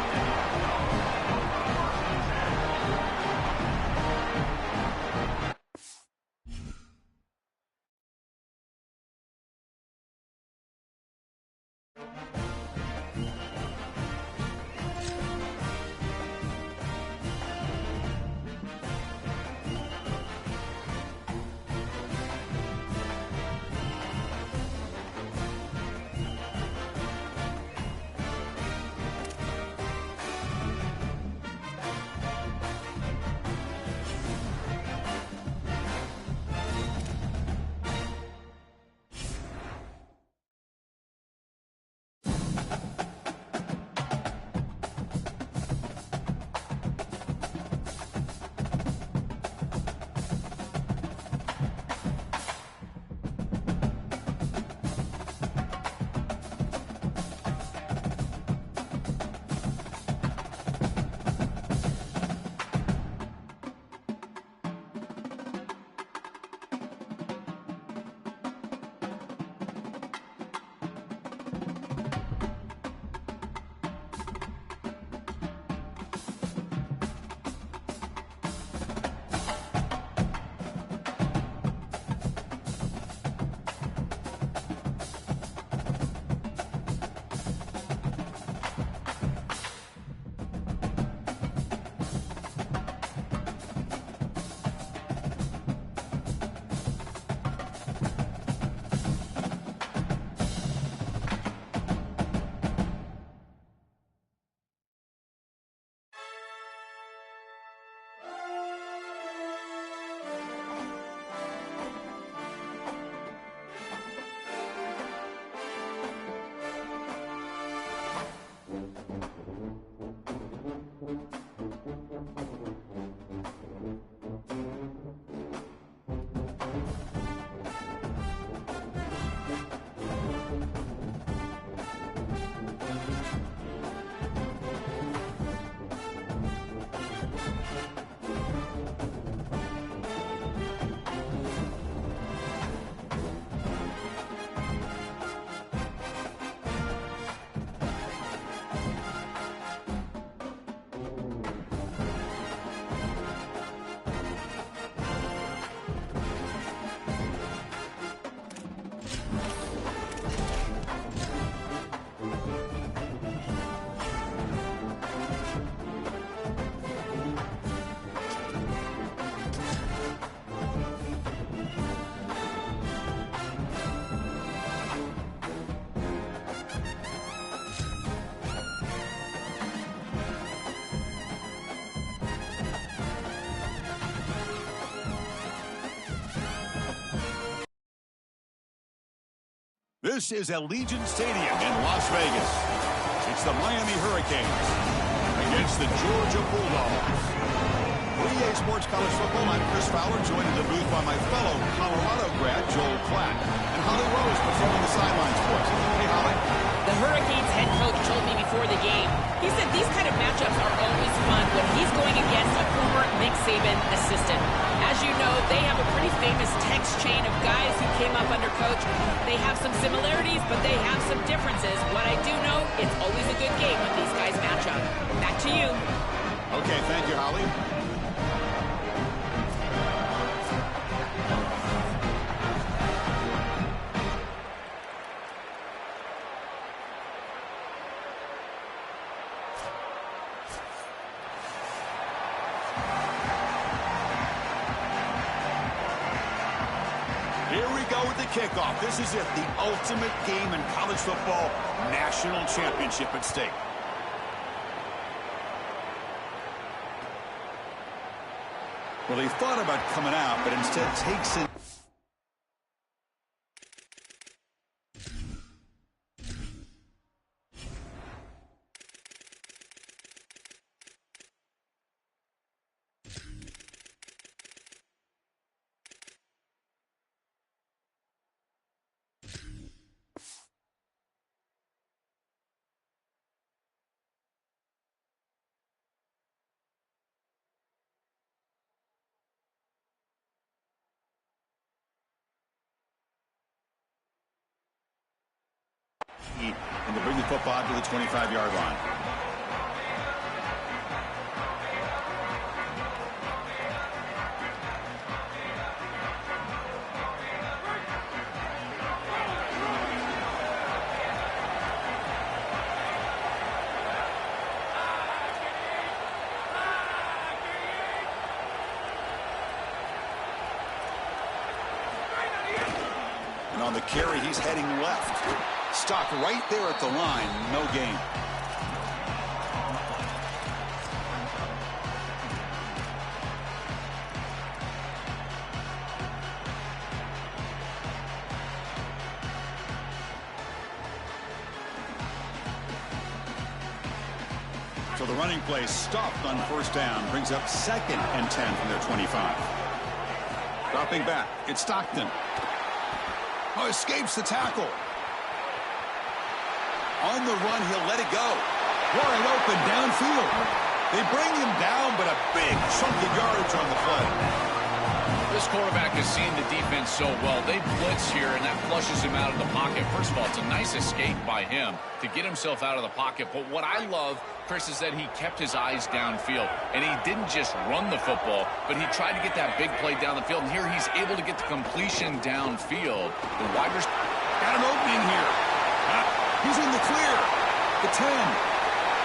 This is Allegiant Stadium in Las Vegas. It's the Miami Hurricanes against the Georgia Bulldogs. For EA Sports College Football, I'm Chris Fowler, joined in the booth by my fellow Colorado grad, Joel Klatt, and Holly Rose performing the sidelines for us. Hey, Holly. The Hurricanes head coach told me before the game, he said these kind of matchups are always fun when he's going against a former Nick Saban assistant. As you know, they have a pretty famous text chain of guys who came up under coach. They have some similarities, but they have some differences. What I do know, it's always a good game when these guys match up. Back to you. Okay, thank you, Holly. Kickoff. This is it, the ultimate game in college football, national championship at stake. Well, he thought about coming out, but instead takes it. And to bring the football to the 25-yard line. And on the carry, he's heading left. Stopped right there at the line. No gain. So the running play stopped on first down. Brings up 2nd and 10 from their 25. Dropping back. It's Stockton. Oh, escapes the tackle. On the run, he'll let it go. Wide open downfield. They bring him down, but a big chunk of yardage on the play. This quarterback has seen the defense so well. They blitz here, and that flushes him out of the pocket. First of all, it's a nice escape by him to get himself out of the pocket. But what I love, Chris, is that he kept his eyes downfield. And he didn't just run the football, but he tried to get that big play down the field. And here he's able to get the completion downfield. The wide receiver got an opening here. He's in the clear. The 10.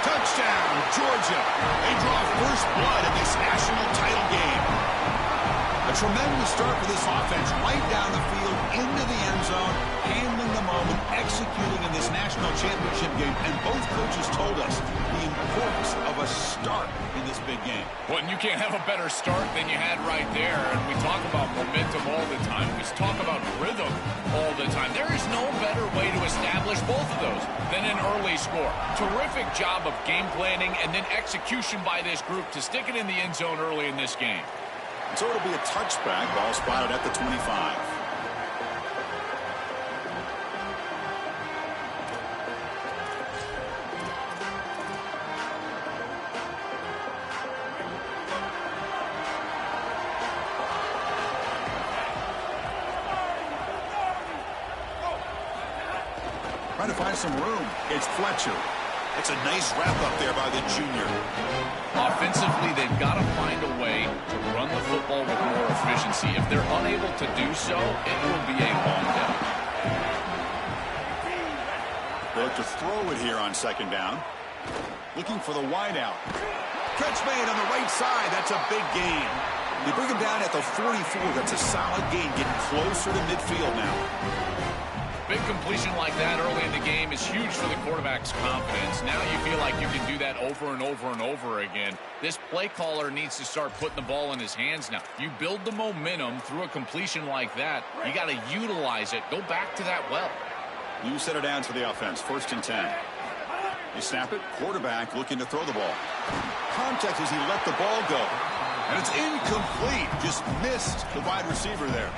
Touchdown, Georgia. They draw first blood in this national title game. A tremendous start for this offense. Right down the field, into the end zone, handling the moment, executing in this national championship game. And both coaches told us the importance of a start in this big game. Well, and you can't have a better start than you had right there. And we talk about momentum all the time. We talk about rhythm all the time. There is no better way to establish both of those than an early score. Terrific job of game planning and then execution by this group to stick it in the end zone early in this game. So it'll be a touchback. Ball spotted at the 25. Trying to find some room. It's Fletcher. It's a nice wrap up there by the junior. Offensively, they've got to find a way to run the football with more efficiency. If they're unable to do so, it will be a long day. They look to throw it here on 2nd down. Looking for the wideout. Catch made on the right side. That's a big gain. They bring him down at the 44. That's a solid gain, getting closer to midfield now. Big completion like that early in the game is huge for the quarterback's confidence. Now you feel like you can do that over and over and over again. This play caller needs to start putting the ball in his hands now. You build the momentum through a completion like that. You got to utilize it. Go back to that well. New set of downs for the offense. 1st and 10. They snap it. Quarterback looking to throw the ball. Contact as he let the ball go. And it's incomplete. Just missed the wide receiver there.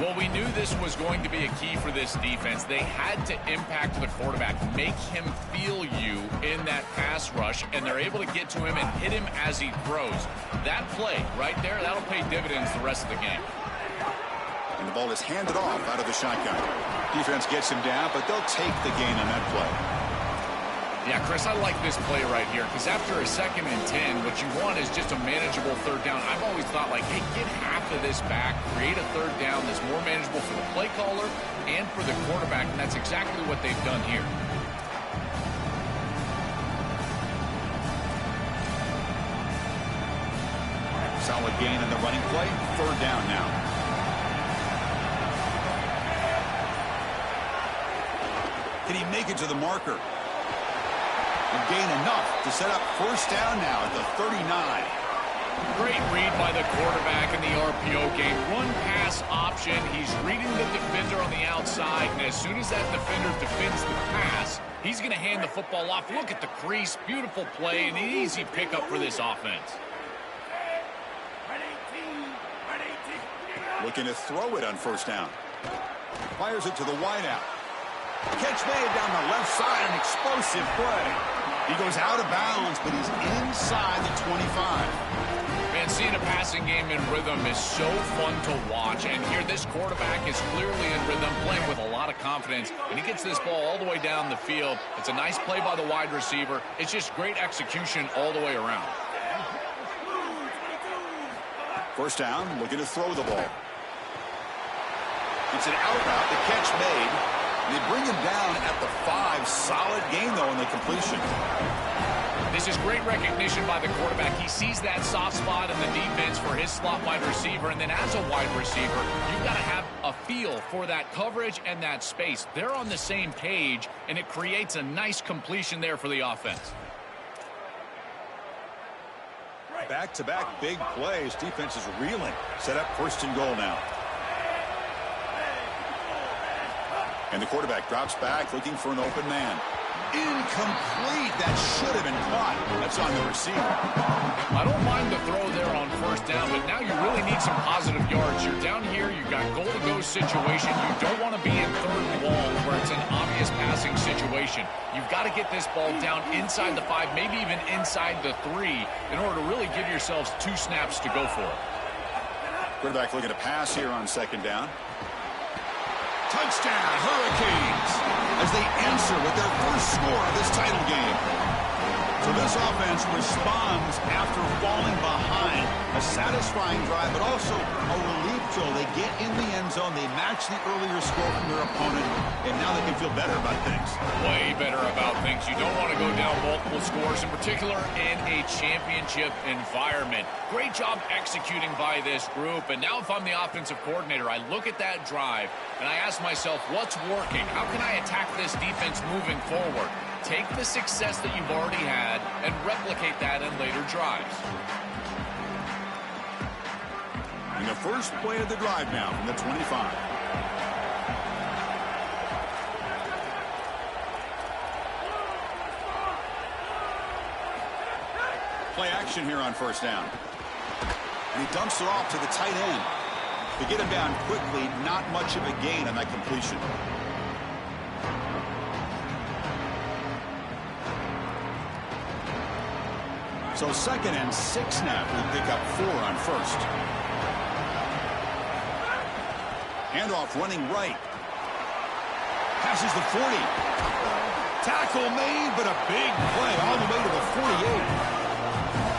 Well, we knew this was going to be a key for this defense. They had to impact the quarterback, make him feel you in that pass rush, and they're able to get to him and hit him as he throws. That play right there, that'll pay dividends the rest of the game. And the ball is handed off out of the shotgun. Defense gets him down, but they'll take the gain on that play. Yeah, Chris, I like this play right here because after a 2nd and 10, what you want is just a manageable 3rd down. I've always thought, like, hey, get half of this back, create a 3rd down that's more manageable for the play caller and for the quarterback, and that's exactly what they've done here. Solid gain in the running play. 3rd down now. Can he make it to the marker? And gain enough to set up 1st down now at the 39. Great read by the quarterback in the RPO game. Run pass option. He's reading the defender on the outside, and as soon as that defender defends the pass, he's going to hand the football off. Look at the crease. Beautiful play, and an easy pickup for this offense. Looking to throw it on 1st down. Fires it to the wideout. Catch made down the left side, an explosive play. He goes out of bounds, but he's inside the 25. Man, seeing a passing game in rhythm is so fun to watch. And here, this quarterback is clearly in rhythm, playing with a lot of confidence. And he gets this ball all the way down the field. It's a nice play by the wide receiver. It's just great execution all the way around. 1st down, looking to throw the ball. It's an out route, the catch made. They bring him down at the 5. Solid gain, though, in the completion. This is great recognition by the quarterback. He sees that soft spot in the defense for his slot wide receiver, and then as a wide receiver, you've got to have a feel for that coverage and that space. They're on the same page, and it creates a nice completion there for the offense. Back-to-back big plays. Defense is reeling. Set up 1st and goal now. And the quarterback drops back, looking for an open man. Incomplete. That should have been caught. That's on the receiver. I don't mind the throw there on 1st down, but now you really need some positive yards. You're down here. You've got goal-to-go situation. You don't want to be in 3rd and long where it's an obvious passing situation. You've got to get this ball down inside the 5, maybe even inside the 3, in order to really give yourselves 2 snaps to go for it. Quarterback looking to pass here on 2nd down. Touchdown, Hurricanes, as they answer with their 1st score of this title game. So this offense responds after falling behind. A satisfying drive, but also a relief, Joe. They get in the end zone, they match the earlier score from their opponent, and now they can feel better about things. Way better about things. You don't want to go down multiple scores, in particular in a championship environment. Great job executing by this group, and now if I'm the offensive coordinator, I look at that drive, and I ask myself, what's working? How can I attack this defense moving forward? Take the success that you've already had and replicate that in later drives. And the first play of the drive now from the 25. Play action here on 1st down. And he dumps it off to the tight end. To get him down quickly, not much of a gain on that completion. So 2nd and 6 now. We pick up 4 on 1st. Handoff running right. Passes the 40. Tackle made, but a big play all the way to the 48.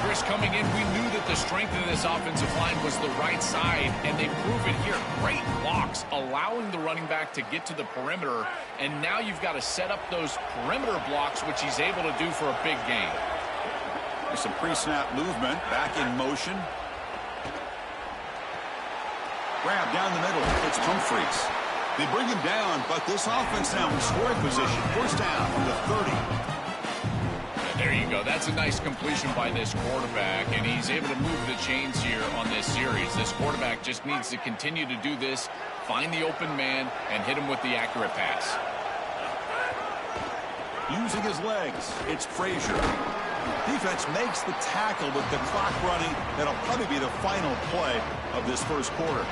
Chris, coming in, we knew that the strength of this offensive line was the right side, and they prove it here. Great blocks, allowing the running back to get to the perimeter, and now you've got to set up those perimeter blocks, which he's able to do for a big gain. There's some pre-snap movement, back in motion. Grab down the middle, it's Humphreys. They bring him down, but this offense now in scoring position. 1st down from the 30. There you go. That's a nice completion by this quarterback, and he's able to move the chains here on this series. This quarterback just needs to continue to do this, find the open man, and hit him with the accurate pass. Using his legs, it's Frazier. Defense makes the tackle with the clock running. That'll probably be the final play of this first quarter.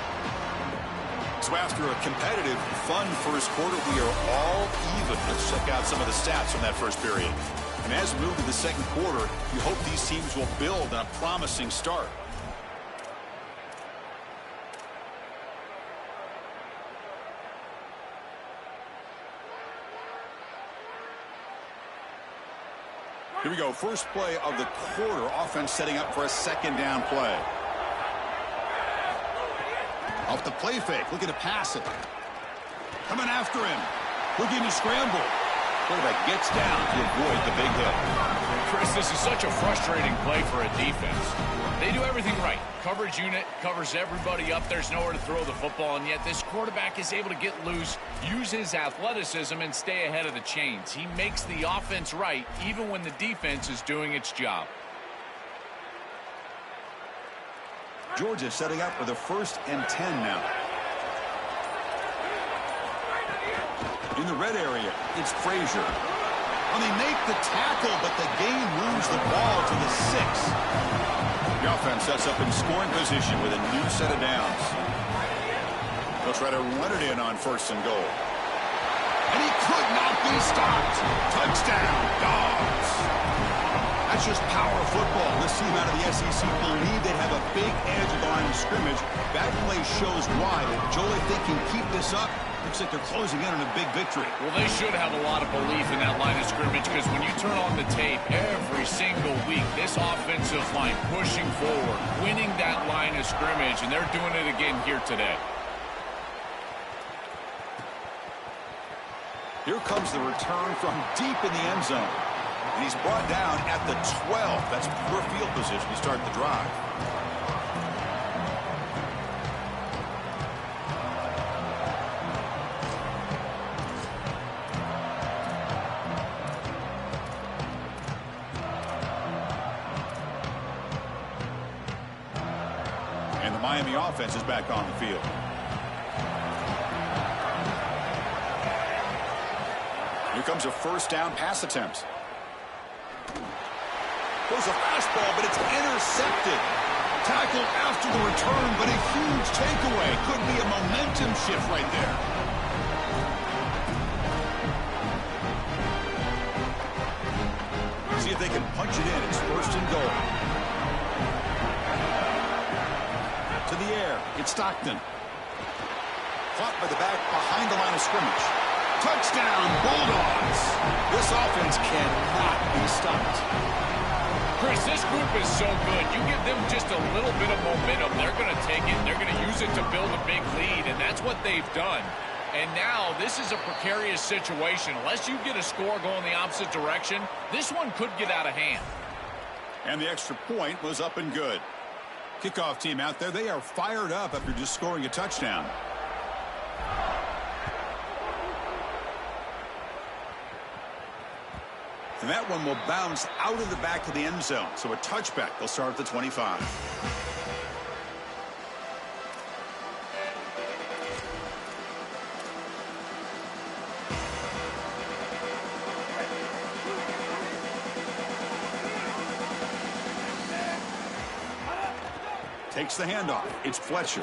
So after a competitive, fun first quarter, we are all even. Let's check out some of the stats from that first period. And as we move to the second quarter, you hope these teams will build on a promising start. Here we go. First play of the quarter. Offense setting up for a second down play. Off the play fake. Looking to pass it. Coming after him. Looking to scramble. Quarterback gets down to avoid the big hit. Chris, this is such a frustrating play for a defense. They do everything right. Coverage unit covers everybody up. There's nowhere to throw the football, and yet this quarterback is able to get loose, use his athleticism, and stay ahead of the chains. He makes the offense right, even when the defense is doing its job. Georgia setting up for the 1st and 10 now. In the red area, it's Frazier. Well, they make the tackle, but the game moves the ball to the 6. The offense sets up in scoring position with a new set of downs. They'll try to run it in on 1st and goal. And he could not be stopped. Touchdown, Dogs. That's just power football. This team out of the SEC believe they have a big edge at the line of scrimmage. That play shows why. Joel, if they can keep this up, looks like they're closing in on a big victory. Well, they should have a lot of belief in that line of scrimmage, because when you turn on the tape every single week, this offensive line pushing forward, winning that line of scrimmage, and they're doing it again here today. Here comes the return from deep in the end zone. And he's brought down at the 12. That's poor field position to start the drive. And the Miami offense is back on the field. Here comes a 1st down pass attempt. Goes a fastball, but it's intercepted. Tackle after the return, but a huge takeaway. Could be a momentum shift right there. See if they can punch it in. It's 1st and goal. To the air. It's Stockton. Caught by the back behind the line of scrimmage. Touchdown, Bulldogs. This offense cannot be stopped. Chris, this group is so good. You give them just a little bit of momentum, they're going to take it, and they're going to use it to build a big lead, and that's what they've done. And now this is a precarious situation. Unless you get a score going the opposite direction, this one could get out of hand. And the extra point was up and good. Kickoff team out there, they are fired up after just scoring a touchdown. And that one will bounce out of the back of the end zone. So a touchback. They'll start at the 25. Takes the handoff. It's Fletcher.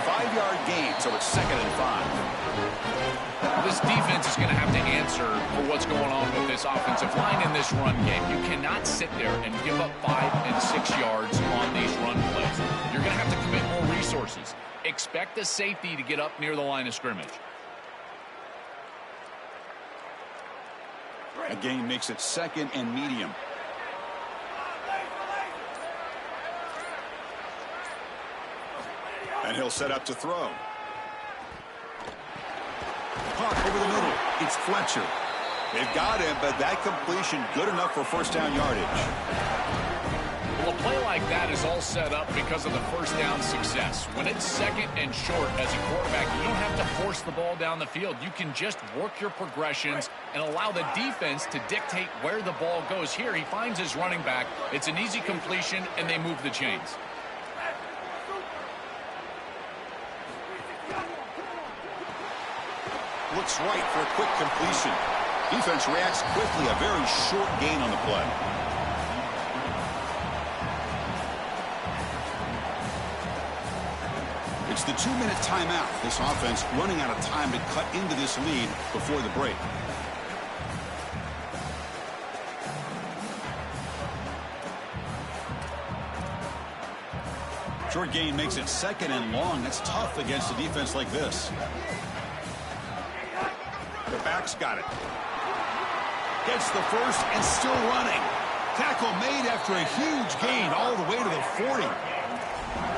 5-yard gain, so it's 2nd and 5. This defense is going to have to answer for what's going on with this offensive line in this run game. You cannot sit there and give up 5 and 6 yards on these run plays. You're going to have to commit more resources. Expect the safety to get up near the line of scrimmage. A gain makes it 2nd and medium. And he'll set up to throw. Caught over the middle. It's Fletcher. They've got him, but that completion good enough for 1st down yardage. Well, a play like that is all set up because of the 1st down success. When it's 2nd and short as a quarterback, you don't have to force the ball down the field. You can just work your progressions and allow the defense to dictate where the ball goes. Here, he finds his running back. It's an easy completion, and they move the chains. Looks right for a quick completion. Defense reacts quickly, a very short gain on the play. It's the 2-minute timeout. This offense running out of time to cut into this lead before the break. Short gain makes it 2nd and long. That's tough against a defense like this. The back's got it. Gets the first and still running. Tackle made after a huge gain all the way to the 40.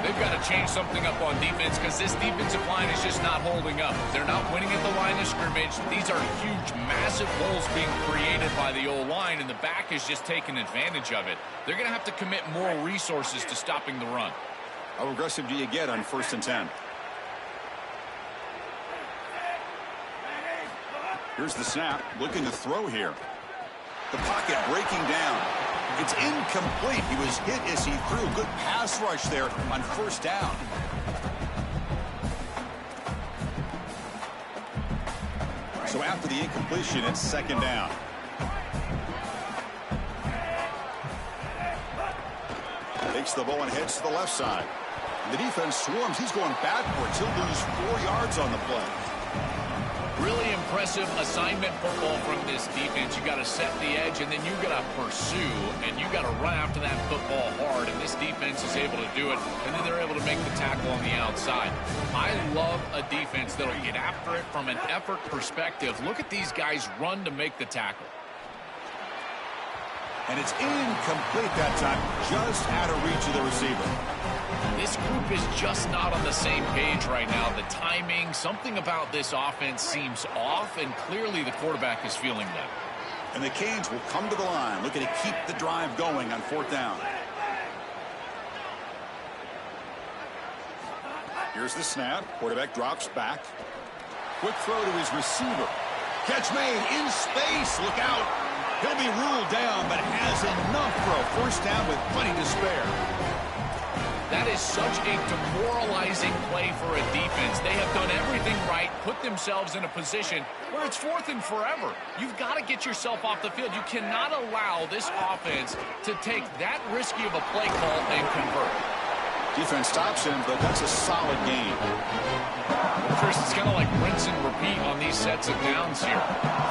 They've got to change something up on defense because this defensive line is just not holding up. They're not winning at the line of scrimmage. These are huge, massive holes being created by the O-line, and the back is just taking advantage of it. They're going to have to commit more resources to stopping the run. How aggressive do you get on 1st and 10? Here's the snap. Looking to throw here. The pocket breaking down. It's incomplete. He was hit as he threw. Good pass rush there on 1st down. So after the incompletion, it's 2nd down. Takes the ball and heads to the left side. The defense swarms. He's going backwards. He'll lose 4 yards on the play. Really impressive assignment football from this defense. You got to set the edge, and then you got to pursue, and you got to run after that football hard. And this defense is able to do it, and then they're able to make the tackle on the outside. I love a defense that'll get after it from an effort perspective. Look at these guys run to make the tackle. And it's incomplete that time, just out of reach of the receiver. This group is just not on the same page right now. The timing, something about this offense seems off, and clearly the quarterback is feeling that. And the Canes will come to the line, looking to keep the drive going on 4th down. Here's the snap. Quarterback drops back. Quick throw to his receiver. Catch made in space. Look out. He'll be ruled down, but has enough for a 1st down with plenty to spare. That is such a demoralizing play for a defense. They have done everything right, put themselves in a position where it's 4th and forever. You've got to get yourself off the field. You cannot allow this offense to take that risky of a play call and convert. Defense stops him, but that's a solid gain. Chris, it's kind of like rinse and repeat on these sets of downs here.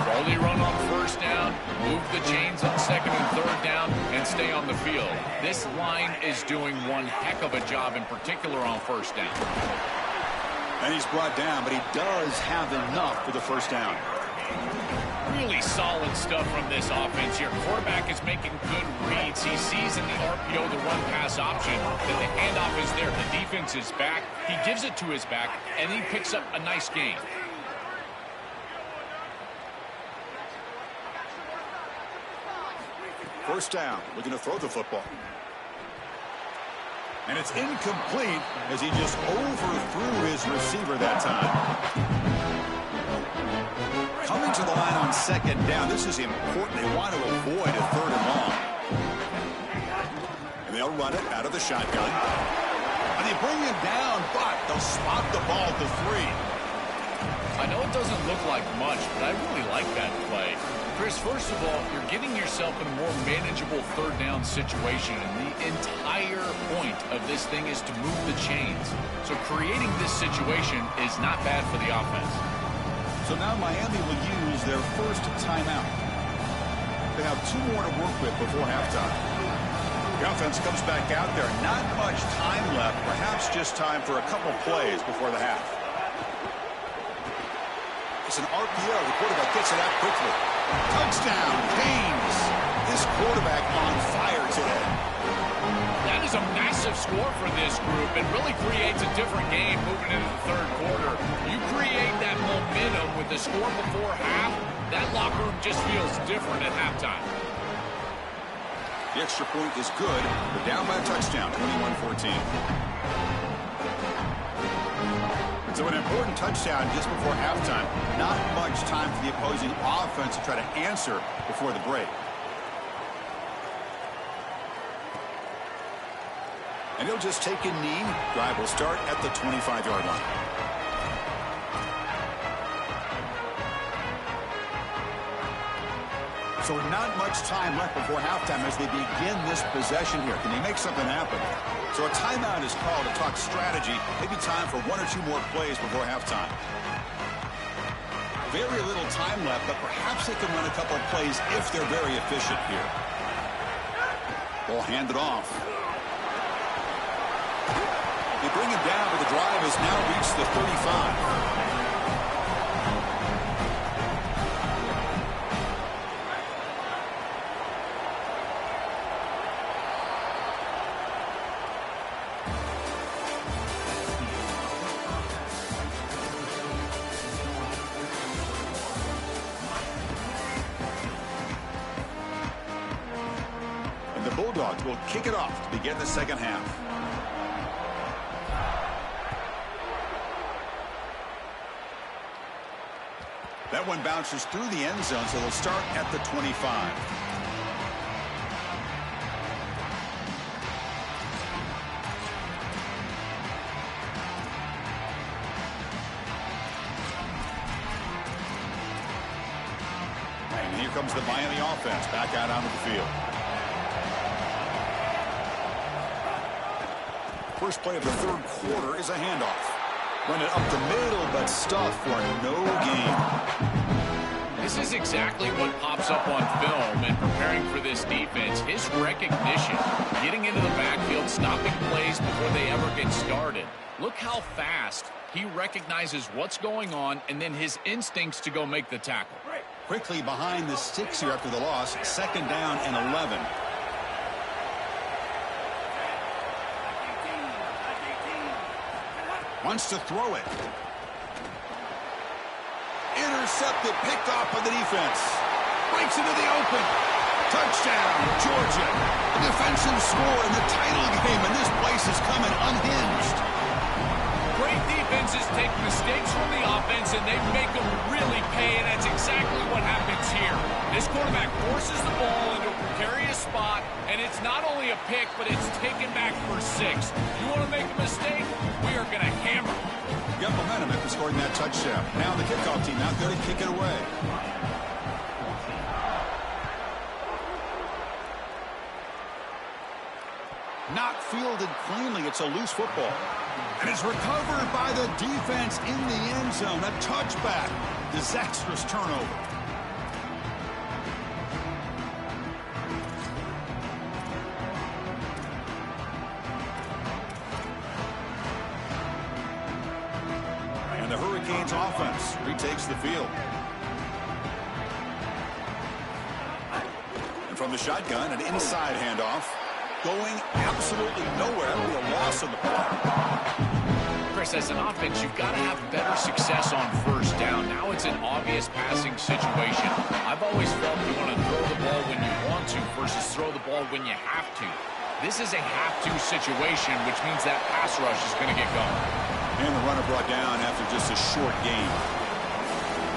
Slowly run on 1st down, move the chains on 2nd and 3rd down, and stay on the field. This line is doing one heck of a job, in particular on 1st down. And he's brought down, but he does have enough for the 1st down. Really solid stuff from this offense here. Quarterback is making good reads. He sees in the RPO the run-pass option that the handoff is there. The defense is back. He gives it to his back, and he picks up a nice gain. First down, looking to throw the football. And it's incomplete as he just overthrew his receiver that time. Coming to the line on 2nd down. This is important. They want to avoid a 3rd and long. And they'll run it out of the shotgun. And they bring him down, but they'll spot the ball at the 3. I know it doesn't look like much, but I really like that play. Chris, first of all, you're getting yourself in a more manageable 3rd down situation, and the entire point of this thing is to move the chains. So creating this situation is not bad for the offense. So now Miami will use their 1st timeout. They have 2 more to work with before halftime. The offense comes back out there. Not much time left. Perhaps just time for a couple plays before the half. It's an RPO. The quarterback gets it out quickly. Touchdown, Canes. This quarterback on fire today. That is a massive score for this group. It really creates a different game moving into the 3rd quarter. You create that momentum with the score before half, that locker room just feels different at halftime. The extra point is good. They're down by a touchdown, 21-14. So an important touchdown just before halftime. Not much time for the opposing offense to try to answer before the break. And he'll just take a knee. Drive will start at the 25-yard line. So not much time left before halftime as they begin this possession here. Can they make something happen? So a timeout is called to talk strategy. Maybe time for one or two more plays before halftime. Very little time left, but perhaps they can run a couple of plays if they're very efficient here. Ball handed off. They bring him down, but the drive has now reached the 35. Bulldogs will kick it off to begin the second half. That one bounces through the end zone, so they'll start at the 25. And here comes the Miami offense back out onto the field. First play of the third quarter is a handoff. Run it up the middle, but stuffed for no gain. This is exactly what pops up on film and preparing for this defense. His recognition, getting into the backfield, stopping plays before they ever get started. Look how fast he recognizes what's going on and then his instincts to go make the tackle. Quickly behind the sticks here after the loss. Second down and 11. Wants to throw it. Intercepted, picked off by the defense. Breaks into the open. Touchdown, Georgia. A defensive score in the title game, and this place is coming unhinged. Great defenses take mistakes from the offense, and they make them really pay, and that's exactly what happens here. This quarterback forces the ball into a precarious spot, and it's not only a pick, but it's taken back for 6. You want to make a mistake? We are going to hammer. Got momentum after scoring that touchdown. Now the kickoff team out there to kick it away. Not fielded cleanly. It's a loose football. And it's recovered by the defense in the end zone. A touchback. Disastrous turnover. And the Hurricanes offense retakes the field. And from the shotgun, an inside handoff. Going absolutely nowhere. It'll be a loss on the play. Chris, as an offense, you've got to have better success on first down. Now it's an obvious passing situation. I've always felt you want to throw the ball when you want to versus throw the ball when you have to. This is a have-to situation, which means that pass rush is going to get going. And the runner brought down after just a short gain.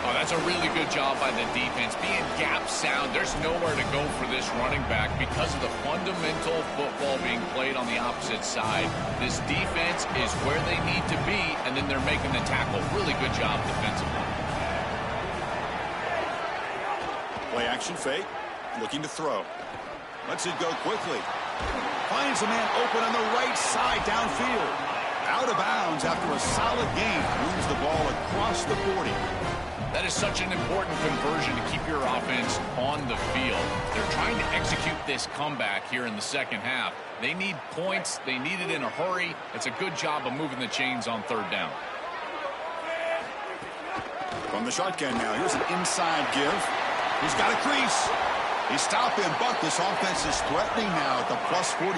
Oh, that's a really good job by the defense. Being gap sound, there's nowhere to go for this running back because of the fundamental football being played on the opposite side. This defense is where they need to be, and then they're making the tackle. Really good job defensively. Play action fake. Looking to throw. Lets it go quickly. Finds a man open on the right side downfield. Out of bounds after a solid gain. Moves the ball across the 40. That is such an important conversion to keep your offense on the field. They're trying to execute this comeback here in the second half. They need points. They need it in a hurry. It's a good job of moving the chains on third down. From the shotgun now, here's an inside give. He's got a crease. He stopped him, but this offense is threatening now at the plus 43.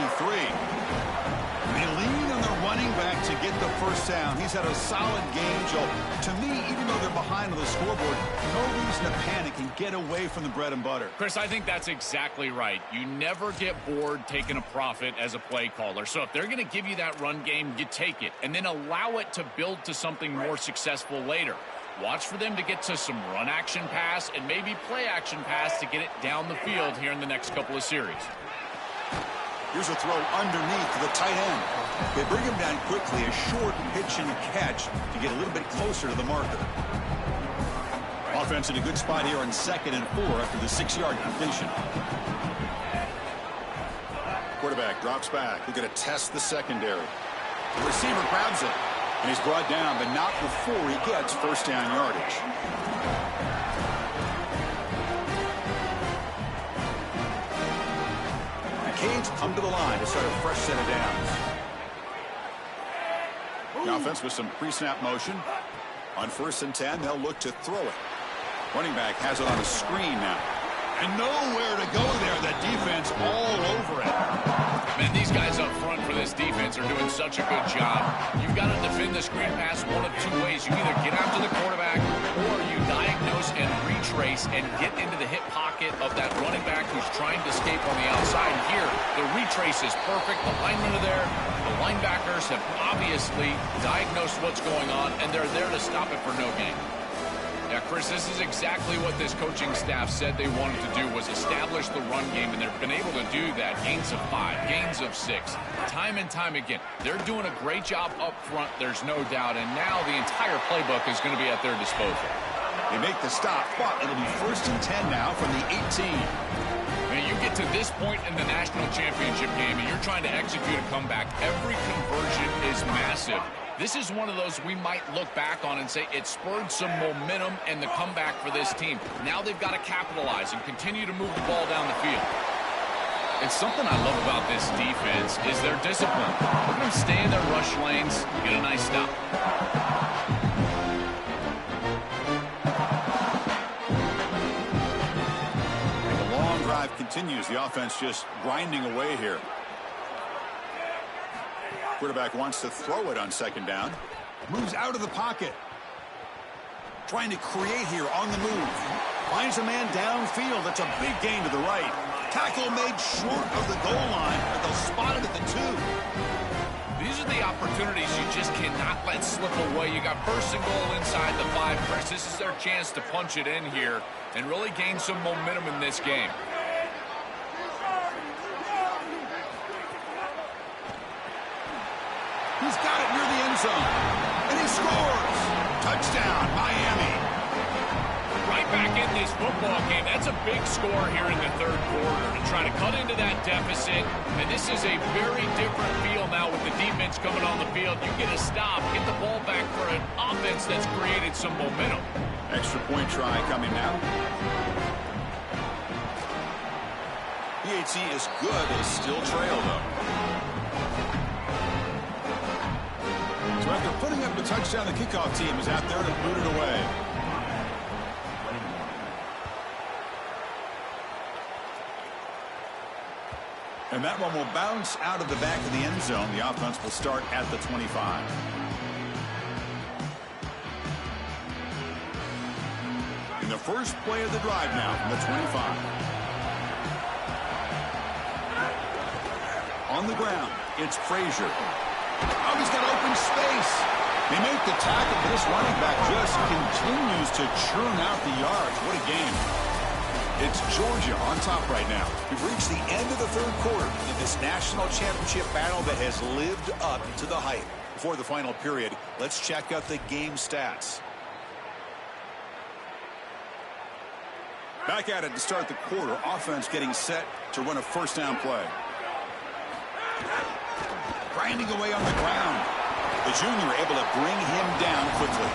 They lean on their running back to get the first down. He's had a solid game, Joe. To me, even though they're behind on the scoreboard, no reason to panic and get away from the bread and butter. Chris, I think that's exactly right. You never get bored taking a profit as a play caller. So if they're going to give you that run game, you take it, and then allow it to build to something more successful later. Watch for them to get to some run action pass and maybe play action pass to get it down the field here in the next couple of series. Here's a throw underneath to the tight end. They bring him down quickly, a short pitch and catch to get a little bit closer to the marker. While Offense in a good spot here on 2nd and 4 after the 6-yard completion. Quarterback drops back. He's going to test the secondary. The receiver grabs it, and he's brought down, but not before he gets first down yardage. The Canes come to the line to start a fresh set of downs. The offense with some pre-snap motion. On 1st and 10, they'll look to throw it. Running back has it on a screen now. And nowhere to go there. That defense all over it. Man, these guys up front for this defense are doing such a good job. You've got to defend the screen pass one of two ways. You either get after the quarterback or you diagnose and retrace and get into the hip pocket of that running back who's trying to escape on the outside. And here, the retrace is perfect. The linemen are there. The linebackers have obviously diagnosed what's going on, and they're there to stop it for no gain. Yeah, Chris, this is exactly what this coaching staff said they wanted to do, was establish the run game, and they've been able to do that. Gains of 5, gains of 6, time and time again. They're doing a great job up front, there's no doubt, and now the entire playbook is going to be at their disposal. They make the stop, but it'll be 1st and 10 now from the 18. When you get to this point in the national championship game and you're trying to execute a comeback, every conversion is massive. This is one of those we might look back on and say it spurred some momentum and the comeback for this team. Now they've got to capitalize and continue to move the ball down the field. It's something I love about this defense is their discipline. Let them stay in their rush lanes, get a nice stop. And the long drive continues. The offense just grinding away here. Quarterback wants to throw it on 2nd down. Moves out of the pocket. Trying to create here on the move. Finds a man downfield. That's a big gain to the right. Tackle made short of the goal line, but they'll spot it at the 2. These are the opportunities you just cannot let slip away. You got 1st and goal inside the 5. Chris, this is their chance to punch it in here and really gain some momentum in this game. He's got it near the end zone. And he scores. Touchdown, Miami. Right back in this football game. That's a big score here in the 3rd quarter to try to cut into that deficit. And this is a very different feel now with the defense coming on the field. You get a stop, get the ball back for an offense that's created some momentum. Extra point try coming now. PAT is good. They still trail, though. So after putting up a touchdown, the kickoff team is out there to boot it away. And that one will bounce out of the back of the end zone. The offense will start at the 25. In the first play of the drive now from the 25. On the ground, it's Frazier. Oh, he's got open space. They make the tackle, but this running back just continues to churn out the yards. What a game. It's Georgia on top right now. We've reached the end of the 3rd quarter in this national championship battle that has lived up to the hype. Before the final period, let's check out the game stats. Back at it to start the quarter. Offense getting set to run a 1st down play. Grinding away on the ground. The junior able to bring him down quickly.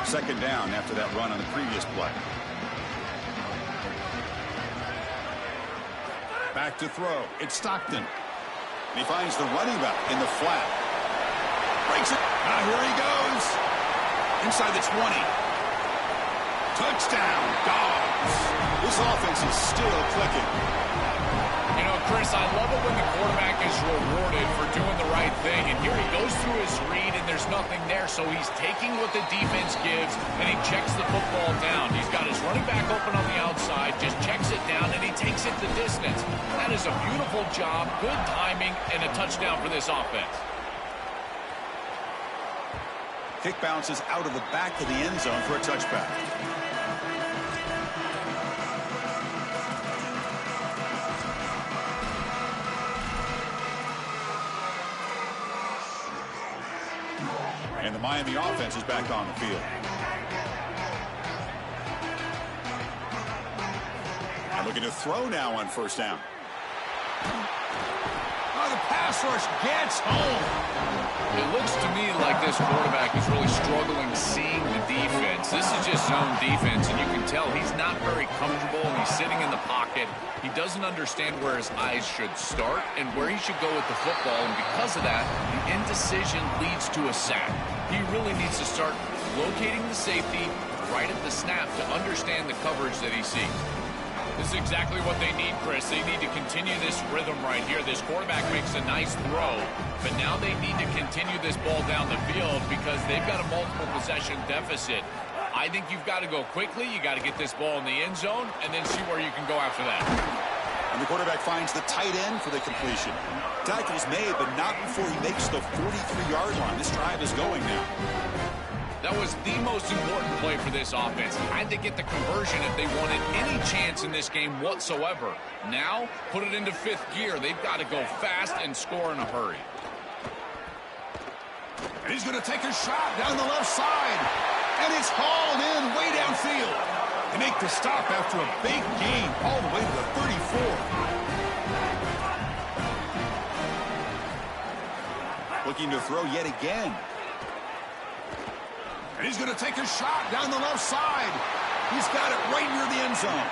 Second down after that run on the previous play. Back to throw. It's Stockton. And he finds the running back in the flat. Breaks it. Now here he goes. Inside the 20. Touchdown, Dogs. This offense is still clicking. You know, Chris, I love it when the quarterback is rewarded for doing the right thing. And here he goes through his read, and there's nothing there. So he's taking what the defense gives, and he checks the football down. He's got his running back open on the outside, just checks it down, and he takes it the distance. That is a beautiful job, good timing, and a touchdown for this offense. Kick bounces out of the back of the end zone for a touchback. And the Miami offense is back on the field. And looking to throw now on first down. Oh, the pass rush gets home. It looks to me like this quarterback is really struggling seeing the defense. This is just zone defense, and you can tell he's not very comfortable. He's sitting in the pocket. He doesn't understand where his eyes should start and where he should go with the football, and because of that, the indecision leads to a sack. He really needs to start locating the safety right at the snap to understand the coverage that he sees. This is exactly what they need, Chris. They need to continue this rhythm right here. This quarterback makes a nice throw, but now they need to continue this ball down the field because they've got a multiple possession deficit. I think you've got to go quickly. You got to get this ball in the end zone and then see where you can go after that. And the quarterback finds the tight end for the completion. Tackle's made, but not before he makes the 43-yard line. This drive is going now. That was the most important play for this offense. Had to get the conversion if they wanted any chance in this game whatsoever. Now, put it into fifth gear. They've got to go fast and score in a hurry. And he's going to take a shot down the left side. And it's hauled in way downfield. They make the stop after a big gain all the way to the 34. Looking to throw yet again. And he's going to take a shot down the left side. He's got it right near the end zone.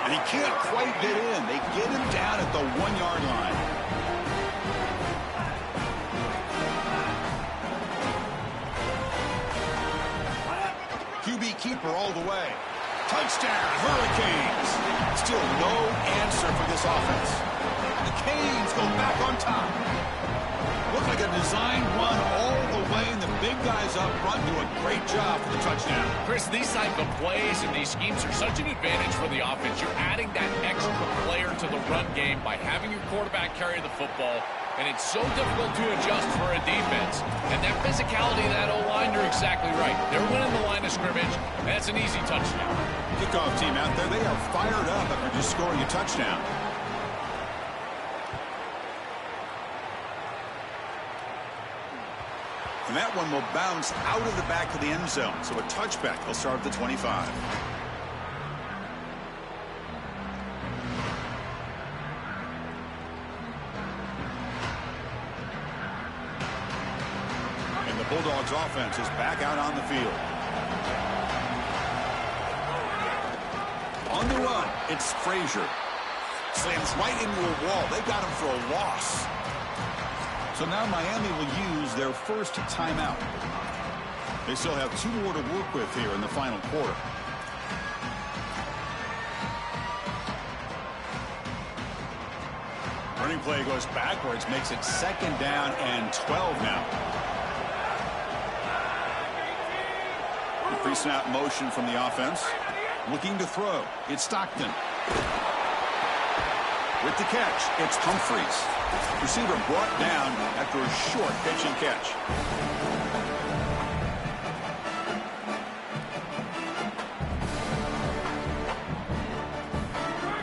And he can't quite get in. They get him down at the 1-yard line. QB keeper all the way. Touchdown, Hurricanes. Still no answer for this offense. The Canes go back on top. Looked like a design run all the way, and the big guys up front do a great job for the touchdown. Chris, these type of plays and these schemes are such an advantage for the offense. You're adding that extra player to the run game by having your quarterback carry the football, and it's so difficult to adjust for a defense. And that physicality of that O-line, you're exactly right. They're winning the line of scrimmage, and that's an easy touchdown. Kickoff team out there, they are fired up after just scoring a touchdown. And that one will bounce out of the back of the end zone. So a touchback will start at the 25. And the Bulldogs offense is back out on the field. On the run, it's Frazier. Slams right into a wall. They got him for a loss. So now Miami will use their first timeout. They still have 2 more to work with here in the final quarter. Running play goes backwards, makes it 2nd down and 12 now. The pre-snap motion from the offense. Looking to throw. It's Stockton. With the catch, it's Humphreys. Receiver brought down after a short pitch and catch.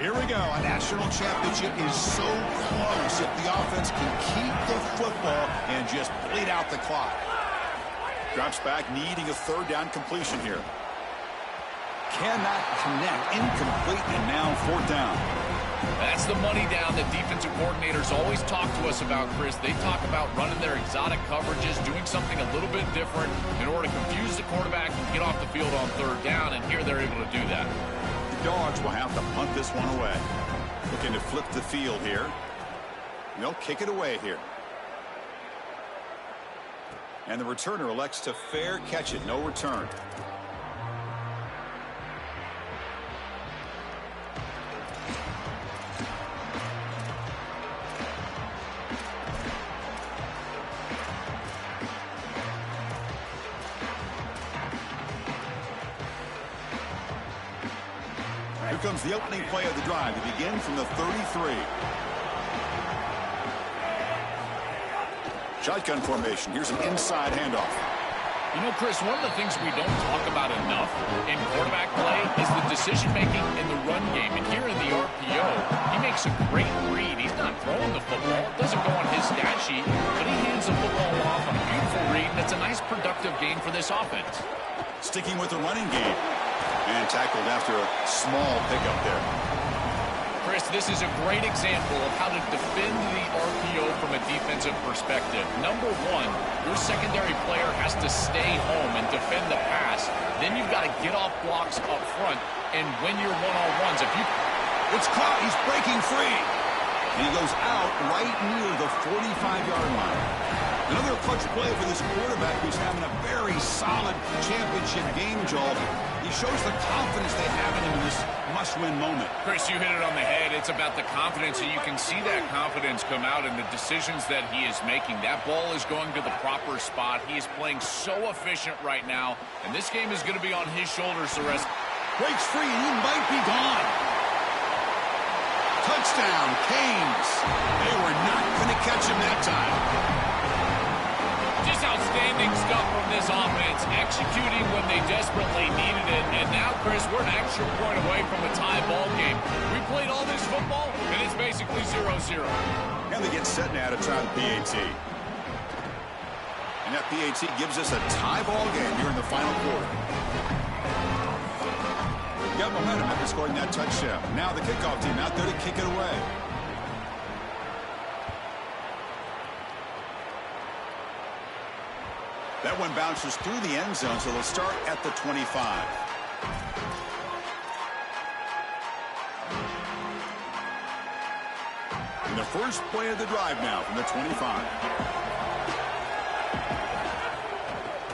Here we go. A national championship is so close if the offense can keep the football and just bleed out the clock. Drops back, needing a 3rd down completion here. Cannot connect. Incomplete, and now 4th down. That's the money down that defensive coordinators always talk to us about, Chris. They talk about running their exotic coverages, doing something a little bit different in order to confuse the quarterback and get off the field on 3rd down, and here they're able to do that. The Dogs will have to punt this one away. Looking to flip the field here. They'll kick it away here. And the returner elects to fair catch it. No return. Here comes the opening play of the drive. They begin from the 33. Shotgun formation. Here's an inside handoff. You know, Chris, one of the things we don't talk about enough in quarterback play is the decision-making in the run game. And here in the RPO, he makes a great read. He's not throwing the football. It doesn't go on his stat sheet, but he hands the football off on a beautiful read, and it's a nice productive gain for this offense. Sticking with the running game. And tackled after a small pickup there. Chris, this is a great example of how to defend the RPO from a defensive perspective. Number one, your secondary player has to stay home and defend the pass. Then you've got to get off blocks up front and win your one-on-ones. It's caught. He's breaking free. And he goes out right near the 45-yard line. Another clutch play for this quarterback who's having a very solid championship game, Joel. He shows the confidence they have in him in this must-win moment. Chris, you hit it on the head. It's about the confidence, and you can see that confidence come out in the decisions that he is making. That ball is going to the proper spot. He is playing so efficient right now, and this game is going to be on his shoulders the rest. Breaks free, and he might be gone. Touchdown, Canes. They were not going to catch him that time. Just outstanding stuff from this offense, executing when they desperately needed it. And now, Chris, we're an extra point away from a tie ball game. We played all this football, and it's basically 0-0. And they get set now to try the PAT. And that PAT gives us a tie ball game here in the final quarter. Got momentum after scoring that touchdown. Now the kickoff team out there to kick it away. That one bounces through the end zone, so they'll start at the 25. And the first play of the drive now from the 25.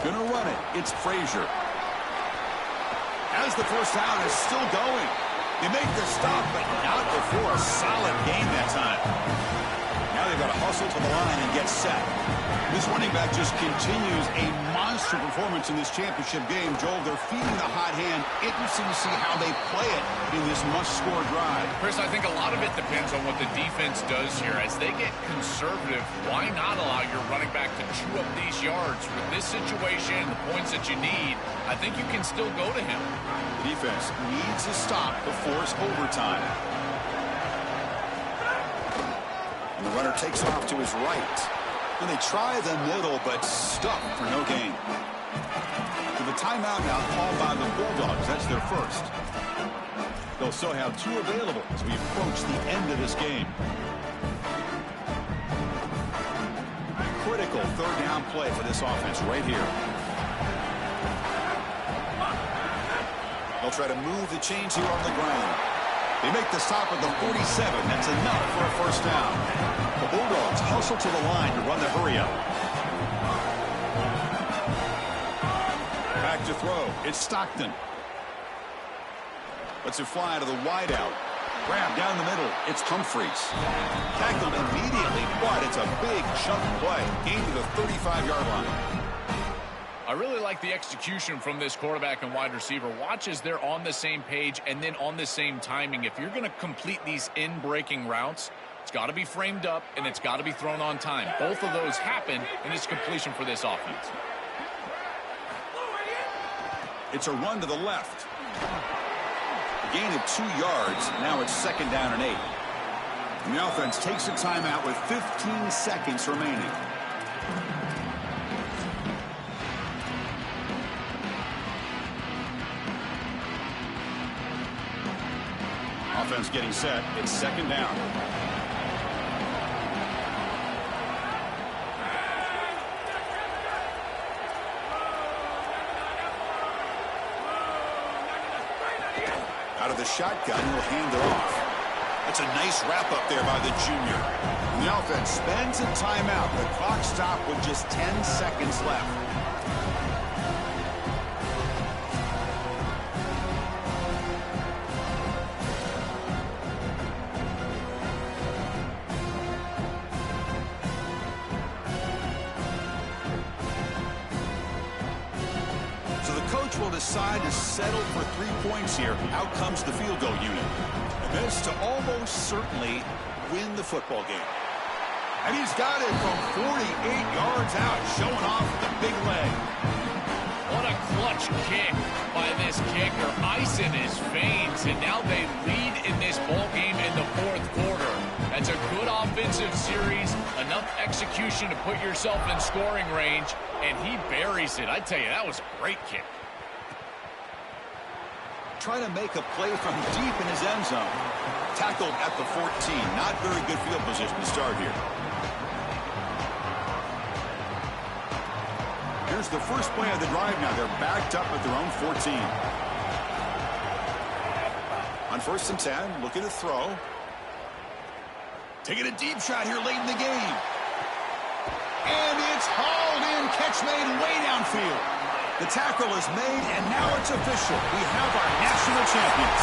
Gonna run it. It's Frazier. As the first down is still going. They make the stop, but not before a solid gain that time. Now they've got to hustle to the line and get set. This running back just continues a monster performance in this championship game. Joel, they're feeding the hot hand. Interesting to see how they play it in this must-score drive. Chris, I think a lot of it depends on what the defense does here. As they get conservative, why not allow your running back to chew up these yards? With this situation and the points that you need, I think you can still go to him. The defense needs a stop to force overtime. And the runner takes off to his right. And they try the middle, but stuck for no gain. So the timeout now called by the Bulldogs. That's their first. They'll still have two available as we approach the end of this game. Critical third down play for this offense right here. They'll try to move the chains here on the ground. They make the stop at the 47. That's enough for a first down. The Bulldogs hustle to the line to run the hurry-up. Back to throw. It's Stockton. Lets it fly to the wideout. Grab down the middle. It's Humphreys. Tackled immediately, but it's a big chunk play. Gain to the 35-yard line. I really like the execution from this quarterback and wide receiver. Watch as they're on the same page and then on the same timing. If you're going to complete these in-breaking routes, it's got to be framed up and it's got to be thrown on time. Both of those happen, and it's completion for this offense. It's a run to the left. A gain of 2 yards. Now it's second down and 8. And the offense takes a timeout with 15 seconds remaining. Offense getting set. It's second down. Out of the shotgun, he'll hand it off. That's a nice wrap-up there by the junior. And the offense spends a timeout. The clock stopped with just 10 seconds left. Will decide to settle for 3 points here. Out comes the field goal unit. And this to almost certainly win the football game. And he's got it from 48 yards out, showing off the big leg. What a clutch kick by this kicker. I ice in his veins, and now they lead in this ball game in the fourth quarter. That's a good offensive series, enough execution to put yourself in scoring range, and he buries it. I tell you, that was a great kick. Trying to make a play from deep in his end zone. Tackled at the 14. Not very good field position to start here. Here's the first play of the drive now. They're backed up at their own 14. On 1st and 10, looking to throw. Taking a deep shot here late in the game. And it's hauled in. Catch made way downfield. The tackle is made, and now it's official. We have our national champions.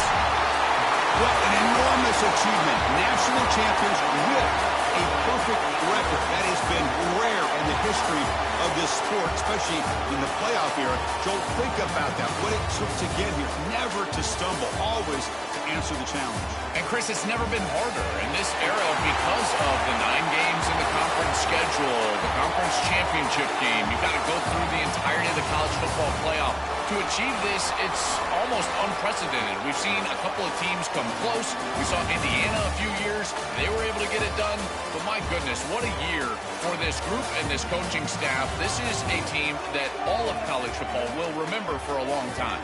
What an enormous achievement. National champions with a perfect record. That has been rare in the history of this sport, especially in the playoff era. Joel, think about that. What it took to get here. Never to stumble. Always to answer the challenge. And, Chris, it's never been harder in this era because of the 9 games in the conference schedule, the conference championship game. You've got to go through the entirety of the college football playoff. To achieve this, it's almost unprecedented. We've seen a couple of teams come close. We saw Indiana a few years. They were able to get it done. But, my goodness, what a year for this group and this coaching staff. This is a team that all of college football will remember for a long time.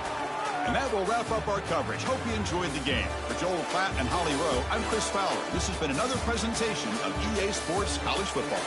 And that will wrap up our coverage. Hope you enjoyed the game. For Joel Platt and Holly Rowe, I'm Chris Fowler. This has been another presentation of EA Sports College Football.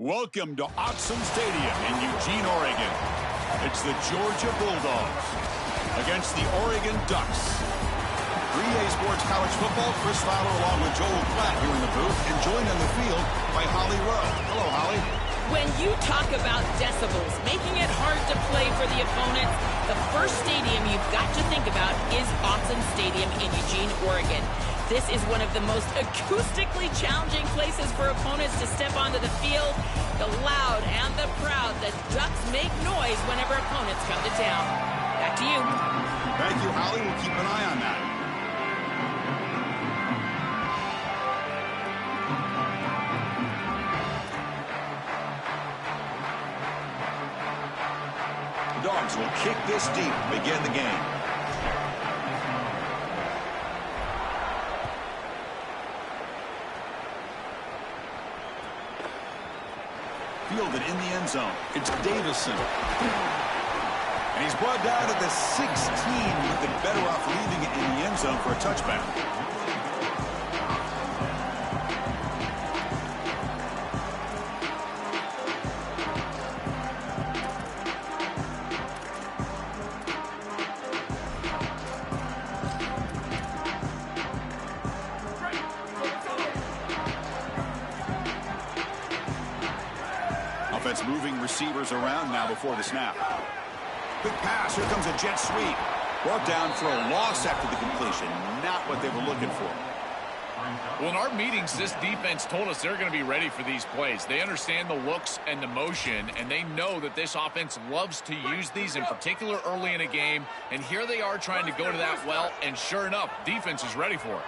Welcome to Autzen Stadium in Eugene, Oregon. It's the Georgia Bulldogs against the Oregon Ducks. 3A Sports College Football, Chris Fowler along with Joel Klatt here in the booth, and joined on the field by Holly Rowe. Hello, Holly. When you talk about decibels, making it hard to play for the opponents, the first stadium you've got to think about is Autzen Stadium in Eugene, Oregon. This is one of the most acoustically challenging places for opponents to step onto the field. The loud and the proud, the Ducks make noise whenever opponents come to town. Back to you. Thank you, Holly. We'll keep an eye on that. Dogs will kick this deep to begin the game. Fielded in the end zone. It's Davison. And he's brought down to the 16. He'd been better off leaving it in the end zone for a touchback. Offense moving receivers around now before the snap. Quick pass. Here comes a jet sweep. Brought down for a loss after the completion. Not what they were looking for. Well, in our meetings, this defense told us they're going to be ready for these plays. They understand the looks and the motion, and they know that this offense loves to use these, in particular early in a game. And here they are trying to go to that well, and sure enough, defense is ready for it.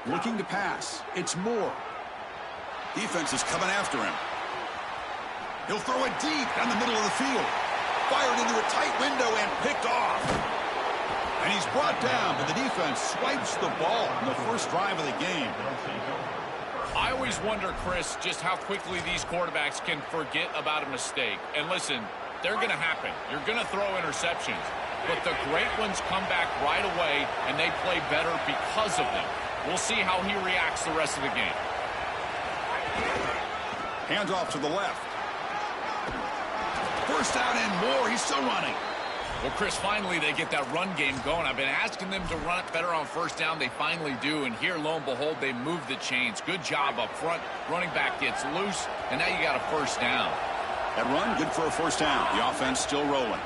Looking to pass. It's Moore. Defense is coming after him. He'll throw it deep down the middle of the field. Fired into a tight window and picked off. And he's brought down, but the defense swipes the ball in the first drive of the game. I always wonder, Chris, just how quickly these quarterbacks can forget about a mistake. And listen, they're going to happen. You're going to throw interceptions. But the great ones come back right away, and they play better because of them. We'll see how he reacts the rest of the game. Hands off to the left. First down and more. He's still running. Well, Chris, finally they get that run game going. I've been asking them to run it better on first down. They finally do. And here, lo and behold, they move the chains. Good job up front. Running back gets loose, and now you got a first down. That run, good for a first down. The offense still rolling.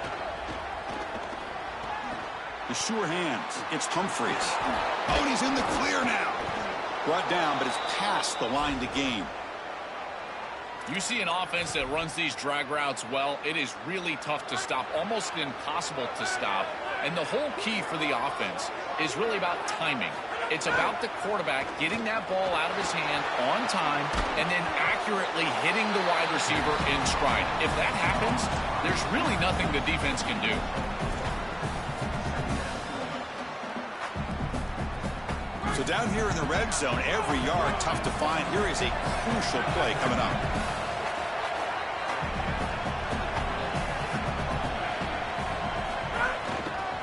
The sure hands. It's Humphreys. Oh, and he's in the clear now. Brought down, but it's past the line to gain. You see an offense that runs these drag routes well, it is really tough to stop, almost impossible to stop. And the whole key for the offense is really about timing. It's about the quarterback getting that ball out of his hand on time and then accurately hitting the wide receiver in stride. If that happens, there's really nothing the defense can do. So down here in the red zone, every yard tough to find. Here is a crucial play coming up.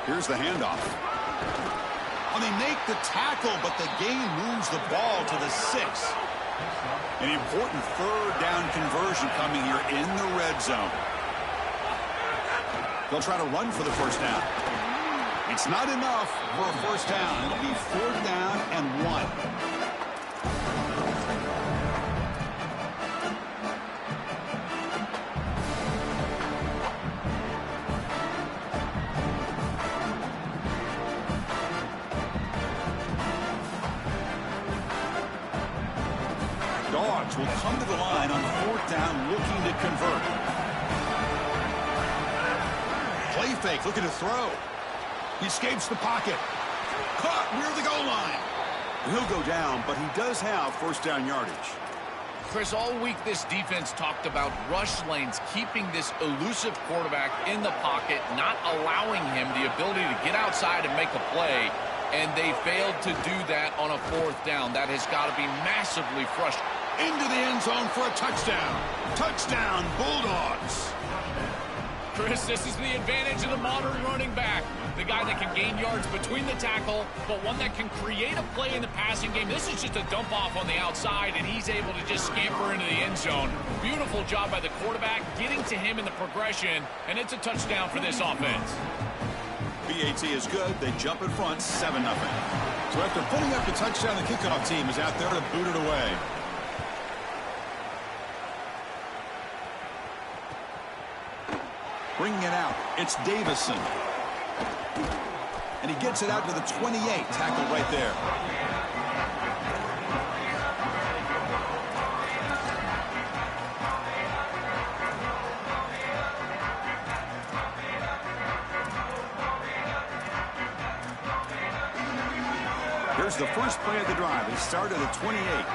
Here's the handoff. And they make the tackle, but the game moves the ball to the 6. An important third down conversion coming here in the red zone. They'll try to run for the first down. It's not enough for a first down. It'll be 4th down and 1. Dogs will come to the line on 4th down looking to convert. Play fake, looking to throw. He escapes the pocket. Caught near the goal line. He'll go down, but he does have first down yardage. Chris, all week this defense talked about rush lanes, keeping this elusive quarterback in the pocket, not allowing him the ability to get outside and make a play, and they failed to do that on a 4th down. That has got to be massively frustrating. Into the end zone for a touchdown. Touchdown, Bulldogs. Chris, this is the advantage of the modern running back. The guy that can gain yards between the tackle, but one that can create a play in the passing game. This is just a dump off on the outside, and he's able to just scamper into the end zone. Beautiful job by the quarterback, getting to him in the progression, and it's a touchdown for this offense. BAT is good. They jump in front, 7-0. So after putting up the touchdown, the kickoff team is out there to boot it away. Bringing it out, it's Davison. And he gets it out to the 28, tackled right there. Here's the first play of the drive. They start at the 28.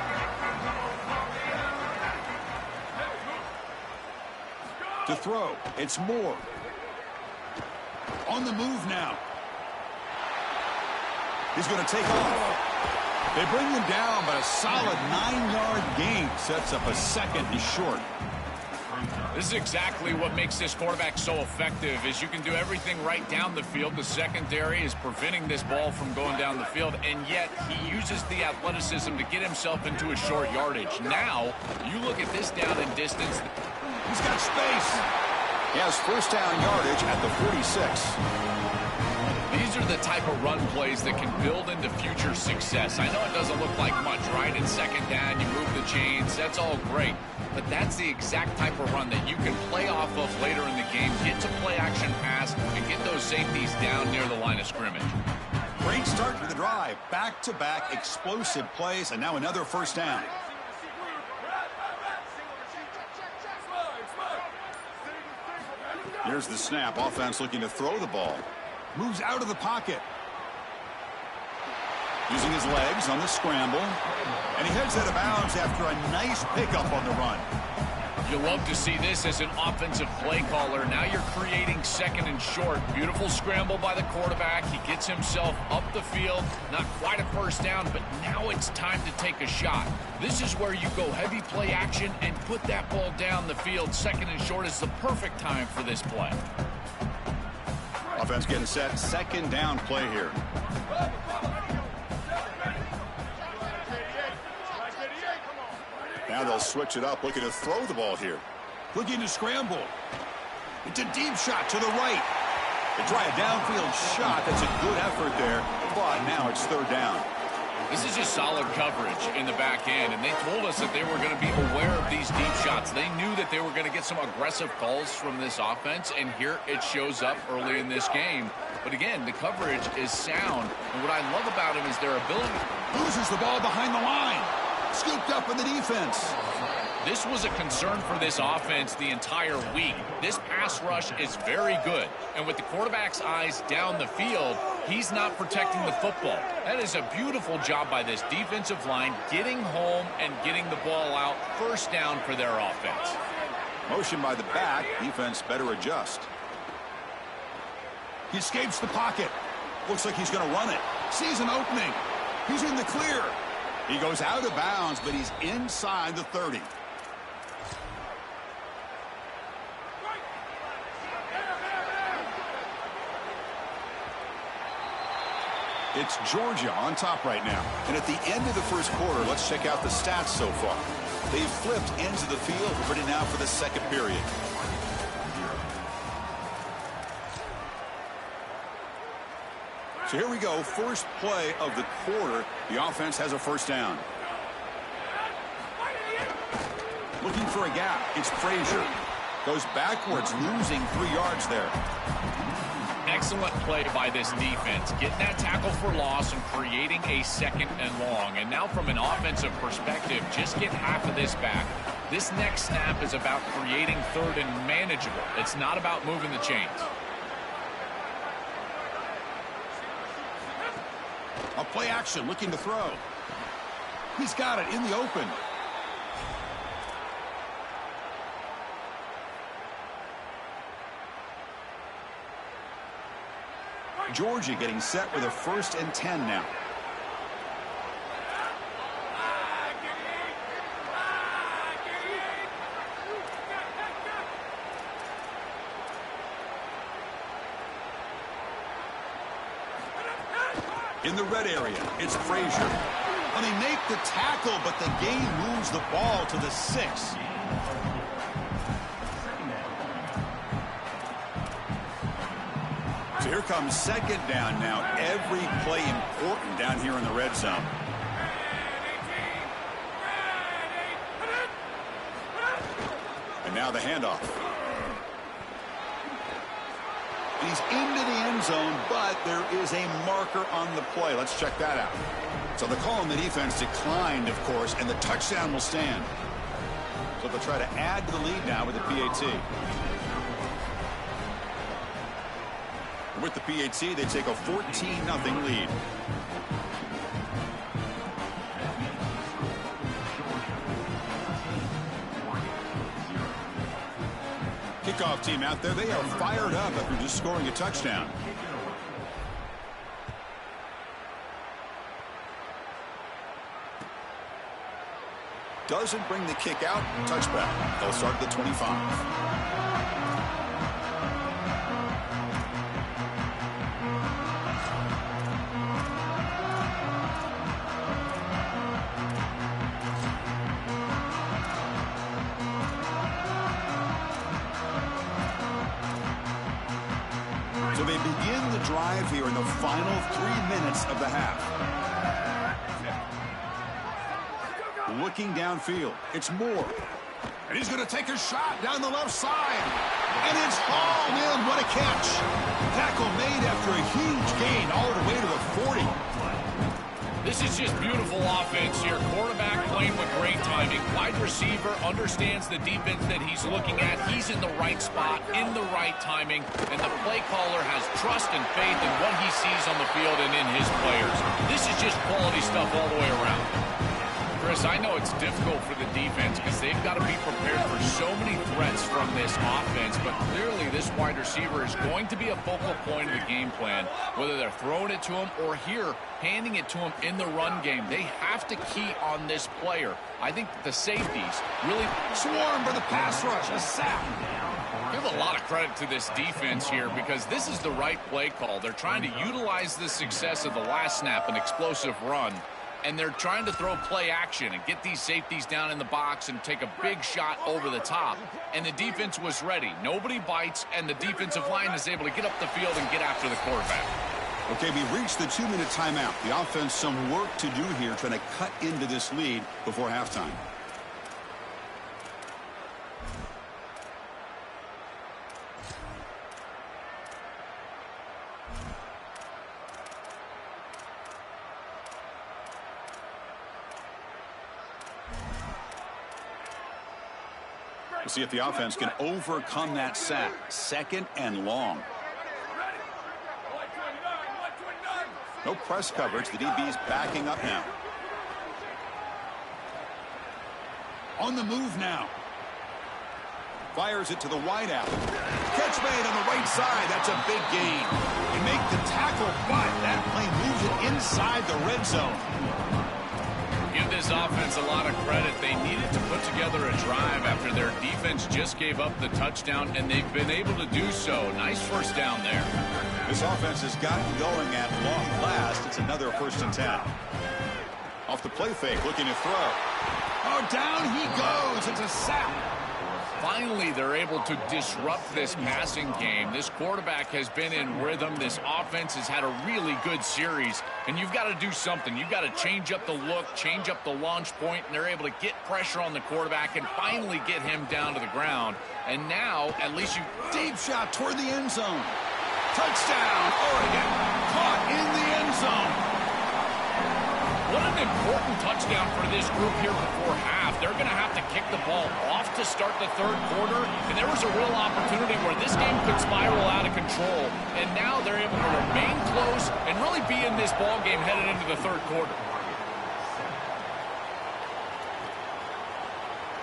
To throw, it's Moore. On the move now. He's going to take off. They bring him down, but a solid 9-yard gain sets up a second and short. This is exactly what makes this quarterback so effective, is you can do everything right down the field. The secondary is preventing this ball from going down the field, and yet he uses the athleticism to get himself into a short yardage. Now, you look at this down and distance. He's got space. He has first down yardage at the 46. These are the type of run plays that can build into future success. I know it doesn't look like much, right? In second down, you move the chains. That's all great. But that's the exact type of run that you can play off of later in the game, get to play action pass, and get those safeties down near the line of scrimmage. Great start to the drive. Back-to-back explosive plays, and now another first down. Here's the snap. Offense looking to throw the ball. Moves out of the pocket. Using his legs on the scramble. And he heads out of bounds after a nice pickup on the run. You love to see this as an offensive play caller. Now you're creating second and short. Beautiful scramble by the quarterback. He gets himself up the field. Not quite a first down, but now it's time to take a shot. This is where you go heavy play action and put that ball down the field. Second and short is the perfect time for this play. Offense getting set. Second down play here. Now they'll switch it up, looking to throw the ball here. Looking to scramble. It's a deep shot to the right. They try a downfield shot. That's a good effort there, but now it's third down. This is just solid coverage in the back end, and they told us that they were going to be aware of these deep shots. They knew that they were going to get some aggressive calls from this offense, and here it shows up early in this game. But again, the coverage is sound, and what I love about him is their ability. Loses the ball behind the line. Scooped up in the defense. This was a concern for this offense the entire week. This pass rush is very good. And with the quarterback's eyes down the field, he's not protecting the football. That is a beautiful job by this defensive line, getting home and getting the ball out. First down for their offense. Motion by the back. Defense better adjust. He escapes the pocket. Looks like he's going to run it. Sees an opening. He's in the clear. He goes out of bounds, but he's inside the 30. It's Georgia on top right now. And at the end of the first quarter, let's check out the stats so far. They've flipped into the field, ready now for the second period. So here we go, first play of the quarter. The offense has a first down. Looking for a gap. It's Frazier. Goes backwards, losing 3 yards there. Excellent play by this defense. Getting that tackle for loss and creating a second and long. And now from an offensive perspective, just get half of this back. This next snap is about creating third and manageable. It's not about moving the chains. A play action, looking to throw. He's got it in the open. Georgia getting set with a 1st and 10 now. In the red area, it's Frazier. And they make the tackle, but the gain moves the ball to the 6. So here comes second down now. Every play important down here in the red zone. And now the handoff. He's into the end zone, but there is a marker on the play. Let's check that out. So the call on the defense declined, of course, and the touchdown will stand. So they'll try to add to the lead now with the PAT. With the PAT, they take a 14-0 lead. Kickoff team out there, they are fired up after just scoring a touchdown. Doesn't bring the kick out. Touchback. They'll start at the 25. So they begin the drive here in the final 3 minutes of the half. Looking downfield, it's Moore. And he's going to take a shot down the left side. And it's hauled in. What a catch. Tackle made after a huge gain all the way to the 40. This is just beautiful offense here. Quarterback playing with great timing. Wide receiver understands the defense that he's looking at. He's in the right spot, in the right timing, and the play caller has trust and faith in what he sees on the field and in his players. This is just quality stuff all the way around. Chris, I know it's difficult for the defense because they've got to be prepared for so many threats from this offense, but clearly this wide receiver is going to be a focal point of the game plan, whether they're throwing it to him or here, handing it to him in the run game. They have to key on this player. I think the safeties really Swarm for the pass rush, a sack. give a lot of credit to this defense here because this is the right play call. They're trying to utilize the success of the last snap, an explosive run, and they're trying to throw play action and get these safeties down in the box and take a big shot over the top. And the defense was ready. Nobody bites, and the defensive line is able to get up the field and get after the quarterback. Okay, we reached the 2-minute timeout. The offense some work to do here, trying to cut into this lead before halftime. We'll see if the offense can overcome that sack. Second and long. No press coverage. The DB's backing up now. On the move now. Fires it to the wideout. Catch made on the right side. That's a big gain. They make the tackle, but that play moves it inside the red zone. Give this offense a lot of credit. They needed to put together a drive after their defense just gave up the touchdown, and they've been able to do so. Nice first down there. This offense has gotten going at long last. It's another 1st and 10. Off the play fake, looking to throw. Oh, down he goes. It's a sack. Finally, they're able to disrupt this passing game. This quarterback has been in rhythm. This offense has had a really good series, and you've got to do something. You've got to change up the look, change up the launch point, and they're able to get pressure on the quarterback and finally get him down to the ground. And now, at least you... Deep shot toward the end zone. Touchdown, Oregon. Caught in the end zone. What an important touchdown for this group here before half. They're going to have to kick the ball off to start the third quarter, and there was a real opportunity where this game could spiral out of control, and now they're able to remain close and really be in this ball game headed into the third quarter.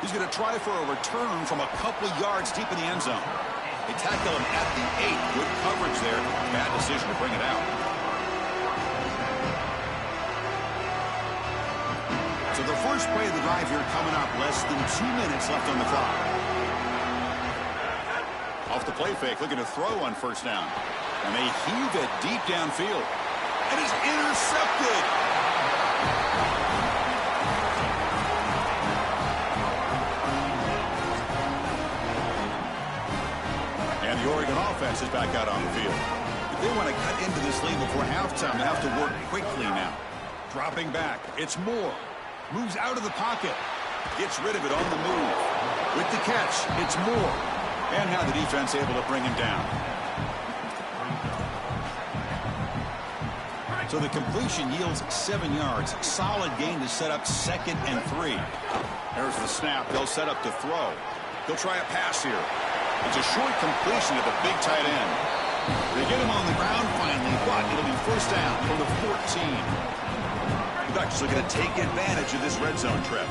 He's going to try for a return from a couple yards deep in the end zone. They tackle him at the 8. Good coverage there. Bad decision to bring it out. So the first play of the drive here coming up, less than 2 minutes left on the clock. Off the play fake, looking to throw on first down. And they heave it deep downfield. and is intercepted. And the Oregon offense is back out on the field. If they want to cut into this lead before halftime, they have to work quickly now. Dropping back, it's Moore. Moves out of the pocket. Gets rid of it on the move. With the catch, it's Moore. And now the defense able to bring him down. So the completion yields 7 yards. Solid gain to set up 2nd and 3. There's the snap. They'll set up to throw. They'll try a pass here. It's a short completion to the big tight end. They get him on the ground finally, but it'll be first down from the 14. The Ducks looking to take advantage of this red zone trip.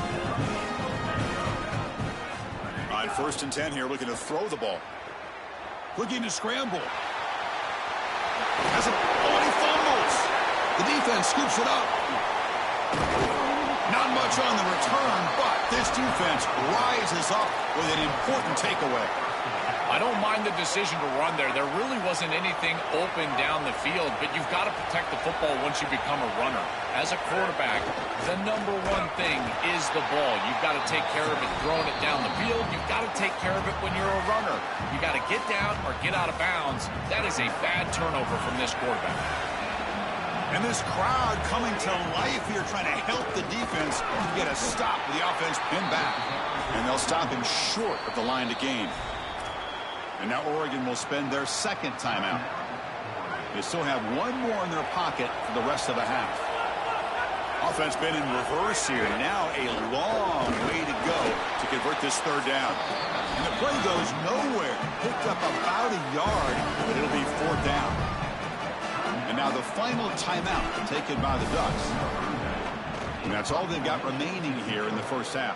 On 1st and 10 here, looking to throw the ball. Looking to scramble. Has it. Oh, and he fumbles. The defense scoops it up. Not much on the return, but this defense rises up with an important takeaway. I don't mind the decision to run there. There really wasn't anything open down the field, but you've got to protect the football once you become a runner. As a quarterback, the number one thing is the ball. You've got to take care of it throwing it down the field. You've got to take care of it when you're a runner. You've got to get down or get out of bounds. That is a bad turnover from this quarterback. And this crowd coming to life here, trying to help the defense get a stop with the offense pinned back. And they'll stop him short of the line to gain. And now Oregon will spend their 2nd timeout. They still have 1 more in their pocket for the rest of the half. Offense been in reverse here. Now a long way to go to convert this 3rd down. And the play goes nowhere. Picked up about a yard, but it'll be 4th down. And now the final timeout taken by the Ducks. And that's all they've got remaining here in the first half.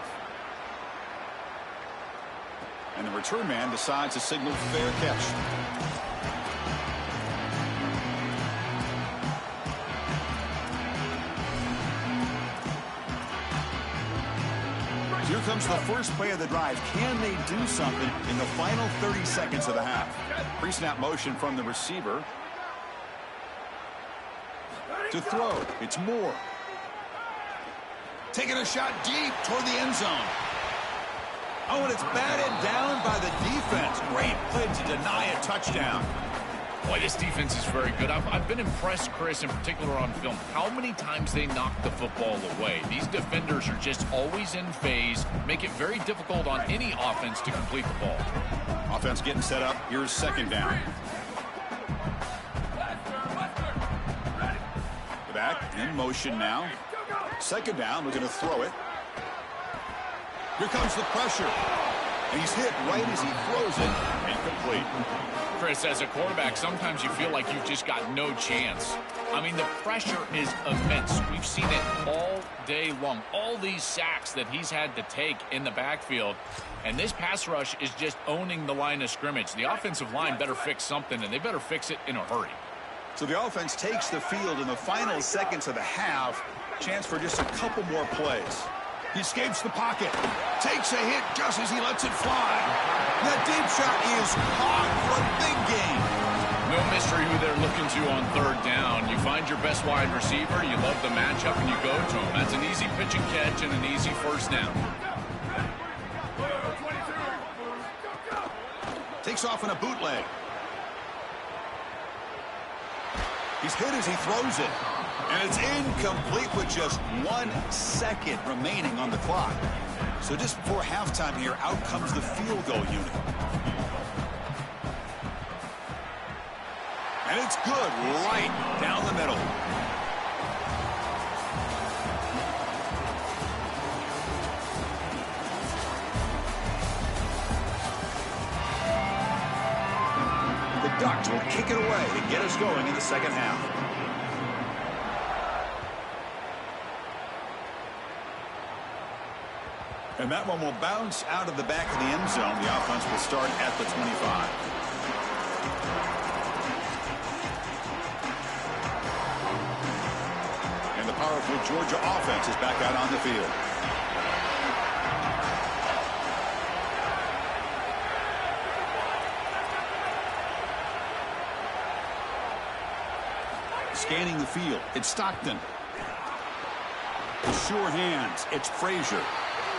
And the return man decides to signal fair catch. Here comes the first play of the drive. Can they do something in the final 30 seconds of the half? Pre-snap motion from the receiver. To throw, it's Moore. Taking a shot deep toward the end zone. Oh, and it's batted down by the defense. Great play to deny a touchdown. Boy, this defense is very good. I've been impressed, Chris, in particular on film, how many times they knock the football away. These defenders are just always in phase, make it very difficult on any offense to complete the ball. Offense getting set up. Here's 2nd down. The back in motion now. 2nd down, looking to throw it. Here comes the pressure. And he's hit right as he throws it. Incomplete. Chris, as a quarterback, sometimes you feel like you've just got no chance. I mean, the pressure is immense. We've seen it all day long. All these sacks that he's had to take in the backfield. And this pass rush is just owning the line of scrimmage. The offensive line better fix something, and they better fix it in a hurry. So the offense takes the field in the final seconds of the half. Chance for just a couple more plays. He escapes the pocket. Takes a hit just as he lets it fly. That deep shot is caught for a big gain. No mystery who they're looking to on 3rd down. You find your best wide receiver, you love the matchup, and you go to him. That's an easy pitch and catch and an easy first down. Takes off in a bootleg. He's hit as he throws it. And it's incomplete with just 1 second remaining on the clock. So just before halftime here, out comes the field goal unit. And it's good right down the middle. The Ducks will kick it away to get us going in the 2nd half. And that one will bounce out of the back of the end zone. The offense will start at the 25. And the powerful Georgia offense is back out on the field. Scanning the field. It's Stockton. Sure hands. It's Frazier.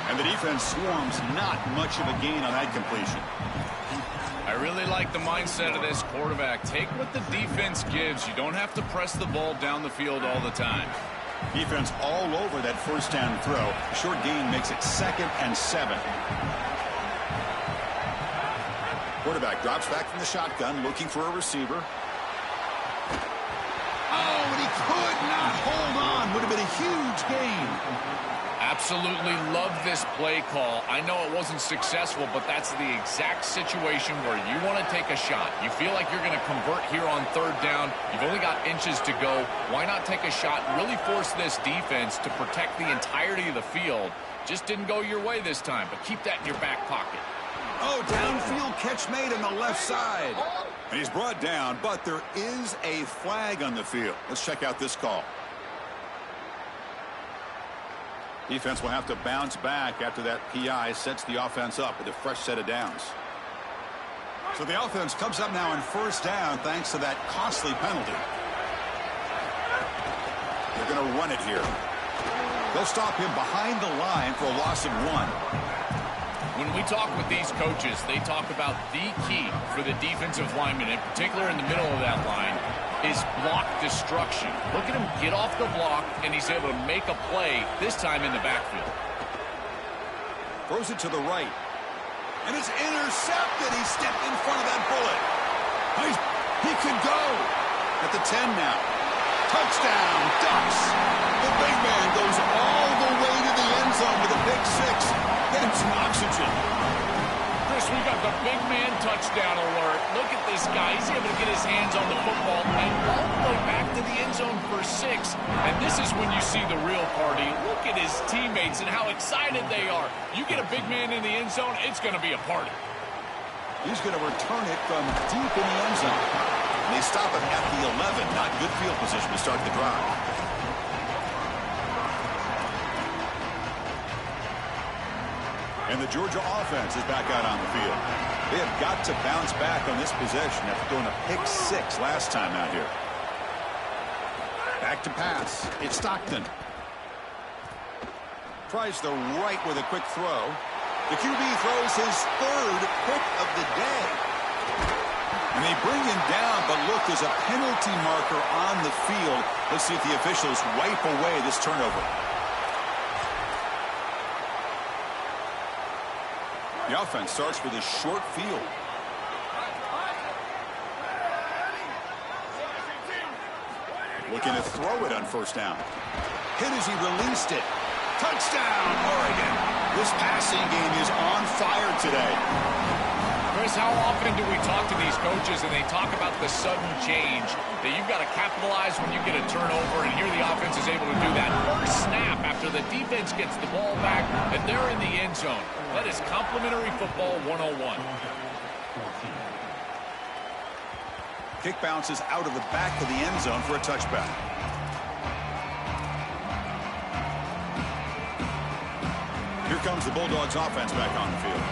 And the defense swarms. Not much of a gain on that completion. I really like the mindset of this quarterback. Take what the defense gives. You don't have to press the ball down the field all the time. Defense all over that first down throw. A short gain makes it 2nd and 7. Quarterback drops back from the shotgun, looking for a receiver. Oh, and he could not hold on. Would have been a huge gain. Absolutely love this play call. I know it wasn't successful, but that's the exact situation where you want to take a shot. You feel like you're going to convert here on 3rd down. You've only got inches to go. Why not take a shot and really force this defense to protect the entirety of the field? Just didn't go your way this time, but keep that in your back pocket. Oh, downfield catch made on the left side. And he's brought down, but there is a flag on the field. Let's check out this call. Defense will have to bounce back after that PI sets the offense up with a fresh set of downs. So the offense comes up now on 1st down thanks to that costly penalty. They're going to run it here. They'll stop him behind the line for a loss of 1. When we talk with these coaches, they talk about the key for the defensive lineman, in particular in the middle of that line, is block destruction. Look at him get off the block, and he's able to make a play, this time in the backfield. Throws it to the right. And it's intercepted. He stepped in front of that bullet. He could go. At the 10 now. Touchdown, Ducks. The big man goes all the way to the end zone with a big 6. Get him some oxygen. Chris, we got the big man touchdown alert. Look at this guy. He's able to get his hands on the football and all the way back to the end zone for 6. And this is when you see the real party. Look at his teammates and how excited they are. You get a big man in the end zone, it's going to be a party. He's going to return it from deep in the end zone. And they stop him at the 11. Not good field position to start the drive. And the Georgia offense is back out on the field. They have got to bounce back on this possession after throwing a pick 6 last time out here. Back to pass. It's Stockton. Tries the right with a quick throw. The QB throws his 3rd pick of the day. And they bring him down, but look, there's a penalty marker on the field. Let's see if the officials wipe away this turnover. The offense starts with a short field. Looking to throw it on 1st down. Hit as he released it. Touchdown, Oregon. This passing game is on fire today. Chris, how often do we talk to these coaches and they talk about the sudden change, that you've got to capitalize when you get a turnover, and here the offense is able to do that. First snap after the defense gets the ball back, and they're in the end zone. That is complimentary football 101. Kick bounces out of the back of the end zone for a touchback. Here comes the Bulldogs offense back on the field.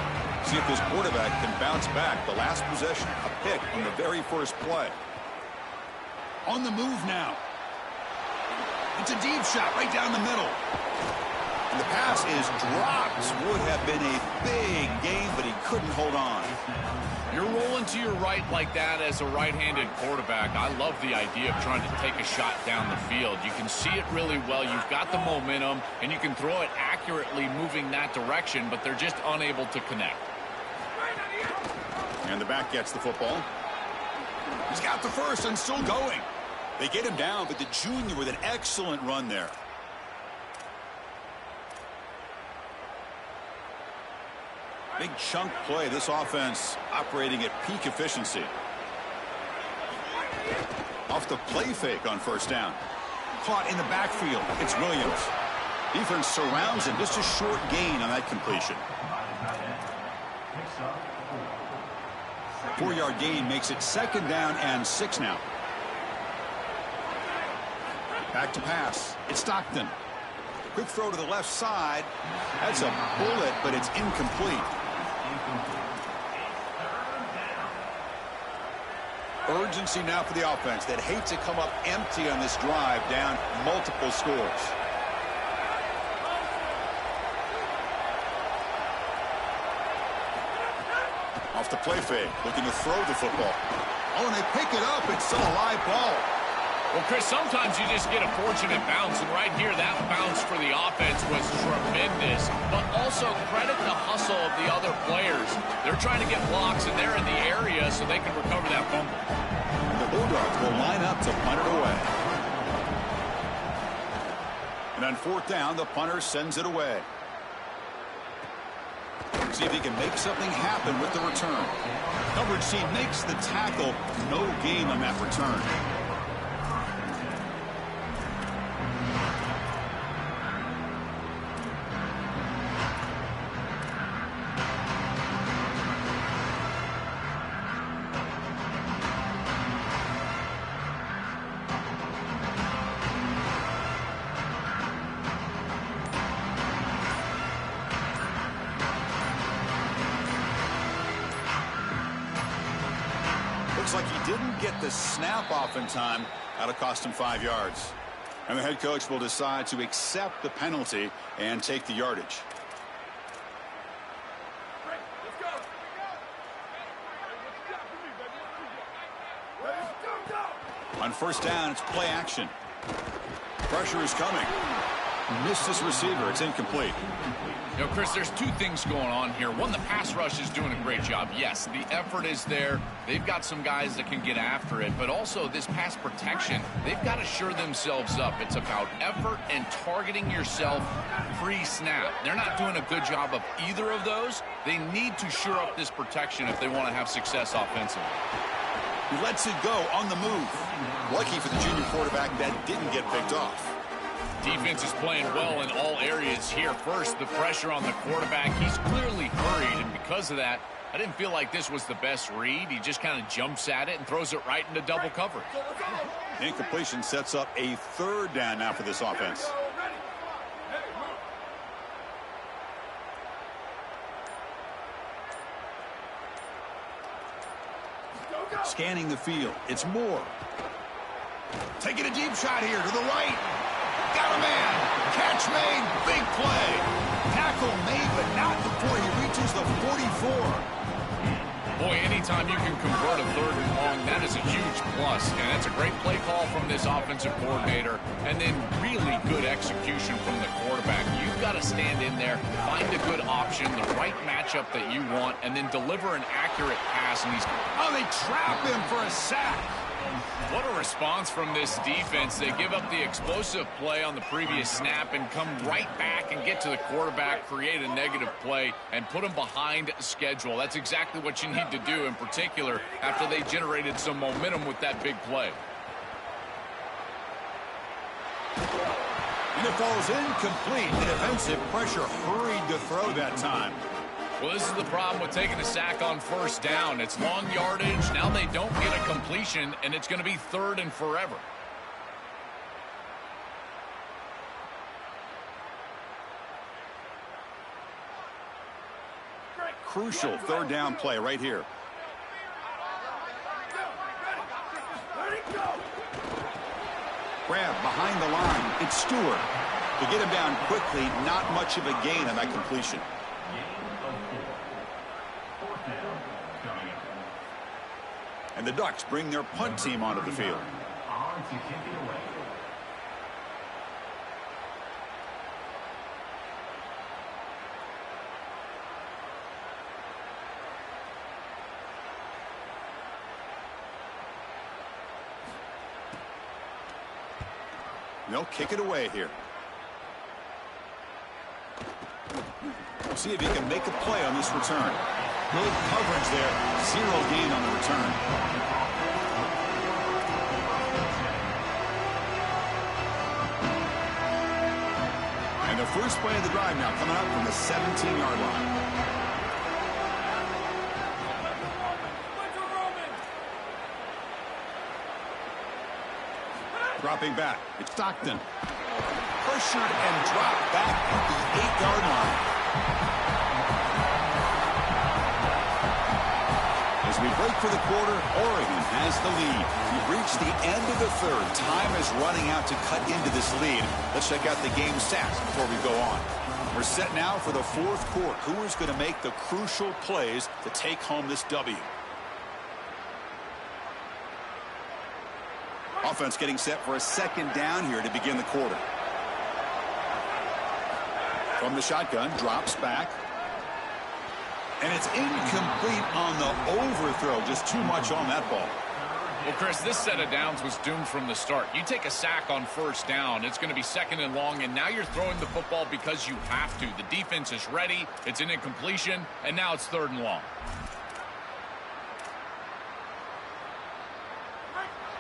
See if this quarterback can bounce back. The last possession, a pick on the very first play. On the move now. It's a deep shot right down the middle. And the pass is dropped. Would have been a big gain, but he couldn't hold on. You're rolling to your right like that as a right-handed quarterback. I love the idea of trying to take a shot down the field. You can see it really well. You've got the momentum, and you can throw it accurately moving that direction, but they're just unable to connect. And the back gets the football. He's got the first and still going. They get him down, but the junior with an excellent run there. Big chunk play. This offense operating at peak efficiency. Off the play fake on 1st down. Caught in the backfield. It's Williams. Defense surrounds him. Just a short gain on that completion. 4-yard gain makes it 2nd down and 6 now. Back to pass. It's Stockton. Quick throw to the left side. That's a bullet, but it's incomplete. Urgency now for the offense that hate to come up empty on this drive, down multiple scores. Off the play fake, looking to throw the football. Oh, and they pick it up. It's still a live ball. Well, Chris, sometimes you just get a fortunate bounce, and right here, that bounce for the offense was tremendous. But also credit the hustle of the other players. They're trying to get blocks, and they're in the area so they can recover that fumble. The Bulldogs will line up to punt it away. And on fourth down, the punter sends it away. See if he can make something happen with the return. Coverage team makes the tackle. No gain on that return. Looks like he didn't get the snap off in time. That'll cost him 5 yards. And the head coach will decide to accept the penalty and take the yardage. On first down, it's play action. Pressure is coming. Missed his receiver. It's incomplete. You know, Chris, there's two things going on here. One, the pass rush is doing a great job. Yes, the effort is there. They've got some guys that can get after it. But also this pass protection, they've got to shore themselves up. It's about effort and targeting yourself pre-snap. They're not doing a good job of either of those. They need to shore up this protection if they want to have success offensively. He lets it go on the move. Lucky for the junior quarterback that didn't get picked off. Defense is playing well in all areas here. First, the pressure on the quarterback. He's clearly hurried, and because of that, I didn't feel like this was the best read. He just kind of jumps at it and throws it right into double coverage. Incompletion sets up a third down now for this offense. Scanning the field. It's Moore. Taking a deep shot here to the right. Got a man. Catch made. Big play. Tackle made, but not before he reaches the 44. Boy, anytime you can convert a third and long, that is a huge plus. And that's a great play call from this offensive coordinator. And then really good execution from the quarterback. You've got to stand in there, find a good option, the right matchup that you want, and then deliver an accurate pass. And they trap him for a sack. What a response from this defense. They give up the explosive play on the previous snap and come right back and get to the quarterback, create a negative play, and put him behind schedule. That's exactly what you need to do, in particular, after they generated some momentum with that big play. And it falls incomplete. The defensive pressure hurried to throw that time. Well, this is the problem with taking a sack on first down. It's long yardage. Now they don't get a completion, and it's going to be third and forever. Crucial third down play right here. Grab behind the line. It's Stewart. To get him down quickly, not much of a gain on that completion. And the Ducks bring their punt team onto the field. They'll kick it away here. See if he can make a play on this return. Good coverage there. Zero gain on the return. And the first play of the drive now coming up from the 17-yard line. Dropping back. It's Stockton. Pressured and dropped back at the 8-yard line. As we break for the quarter, Oregon has the lead. We've reached the end of the third. Time is running out to cut into this lead. Let's check out the game stats before we go on. We're set now for the fourth quarter. Who is going to make the crucial plays to take home this W? Offense getting set for a second down here to begin the quarter. From the shotgun, drops back. And it's incomplete on the overthrow. Just too much on that ball. Well, Chris, this set of downs was doomed from the start. You take a sack on first down, it's going to be second and long, and now you're throwing the football because you have to. The defense is ready, it's an incompletion, and now it's third and long.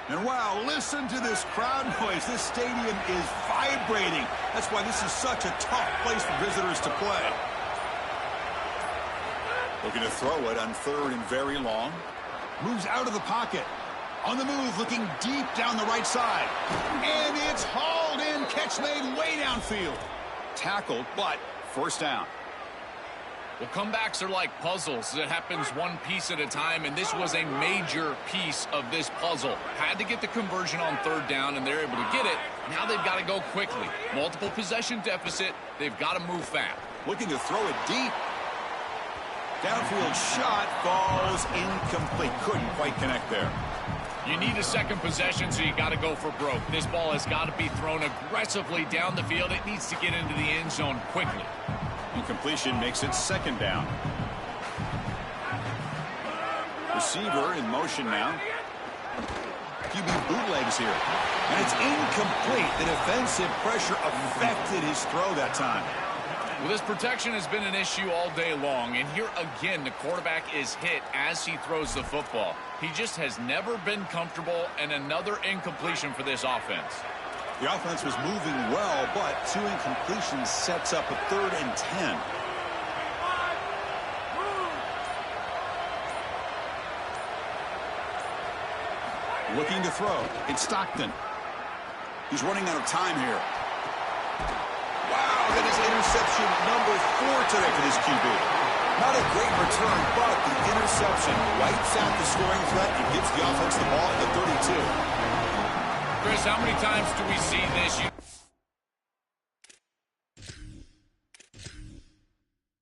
And wow, listen to this crowd noise. This stadium is vibrating. That's why this is such a tough place for visitors to play. Looking to throw it on third and very long. Moves out of the pocket. On the move, looking deep down the right side. And it's hauled in. Catch made way downfield. Tackled, but first down. Well, comebacks are like puzzles. It happens one piece at a time, and this was a major piece of this puzzle. Had to get the conversion on third down, and they're able to get it. Now they've got to go quickly. Multiple possession deficit. They've got to move fast. Looking to throw it deep. Downfield shot falls incomplete. Couldn't quite connect there. You need a second possession, so you got to go for broke. This ball has got to be thrown aggressively down the field. It needs to get into the end zone quickly. Incompletion makes it second down. Receiver in motion now. QB bootlegs here. And it's incomplete. The defensive pressure affected his throw that time. Well, this protection has been an issue all day long, and here again the quarterback is hit as he throws the football. He just has never been comfortable, and another incompletion for this offense. The offense was moving well, but two incompletions sets up a 3rd and 10. Looking to throw. It's Stockton. He's running out of time here. Wow, that is interception number 4 today for this QB. Not a great return, but the interception wipes out the scoring threat and gives the offense the ball at the 32. Chris, how many times do we see this? You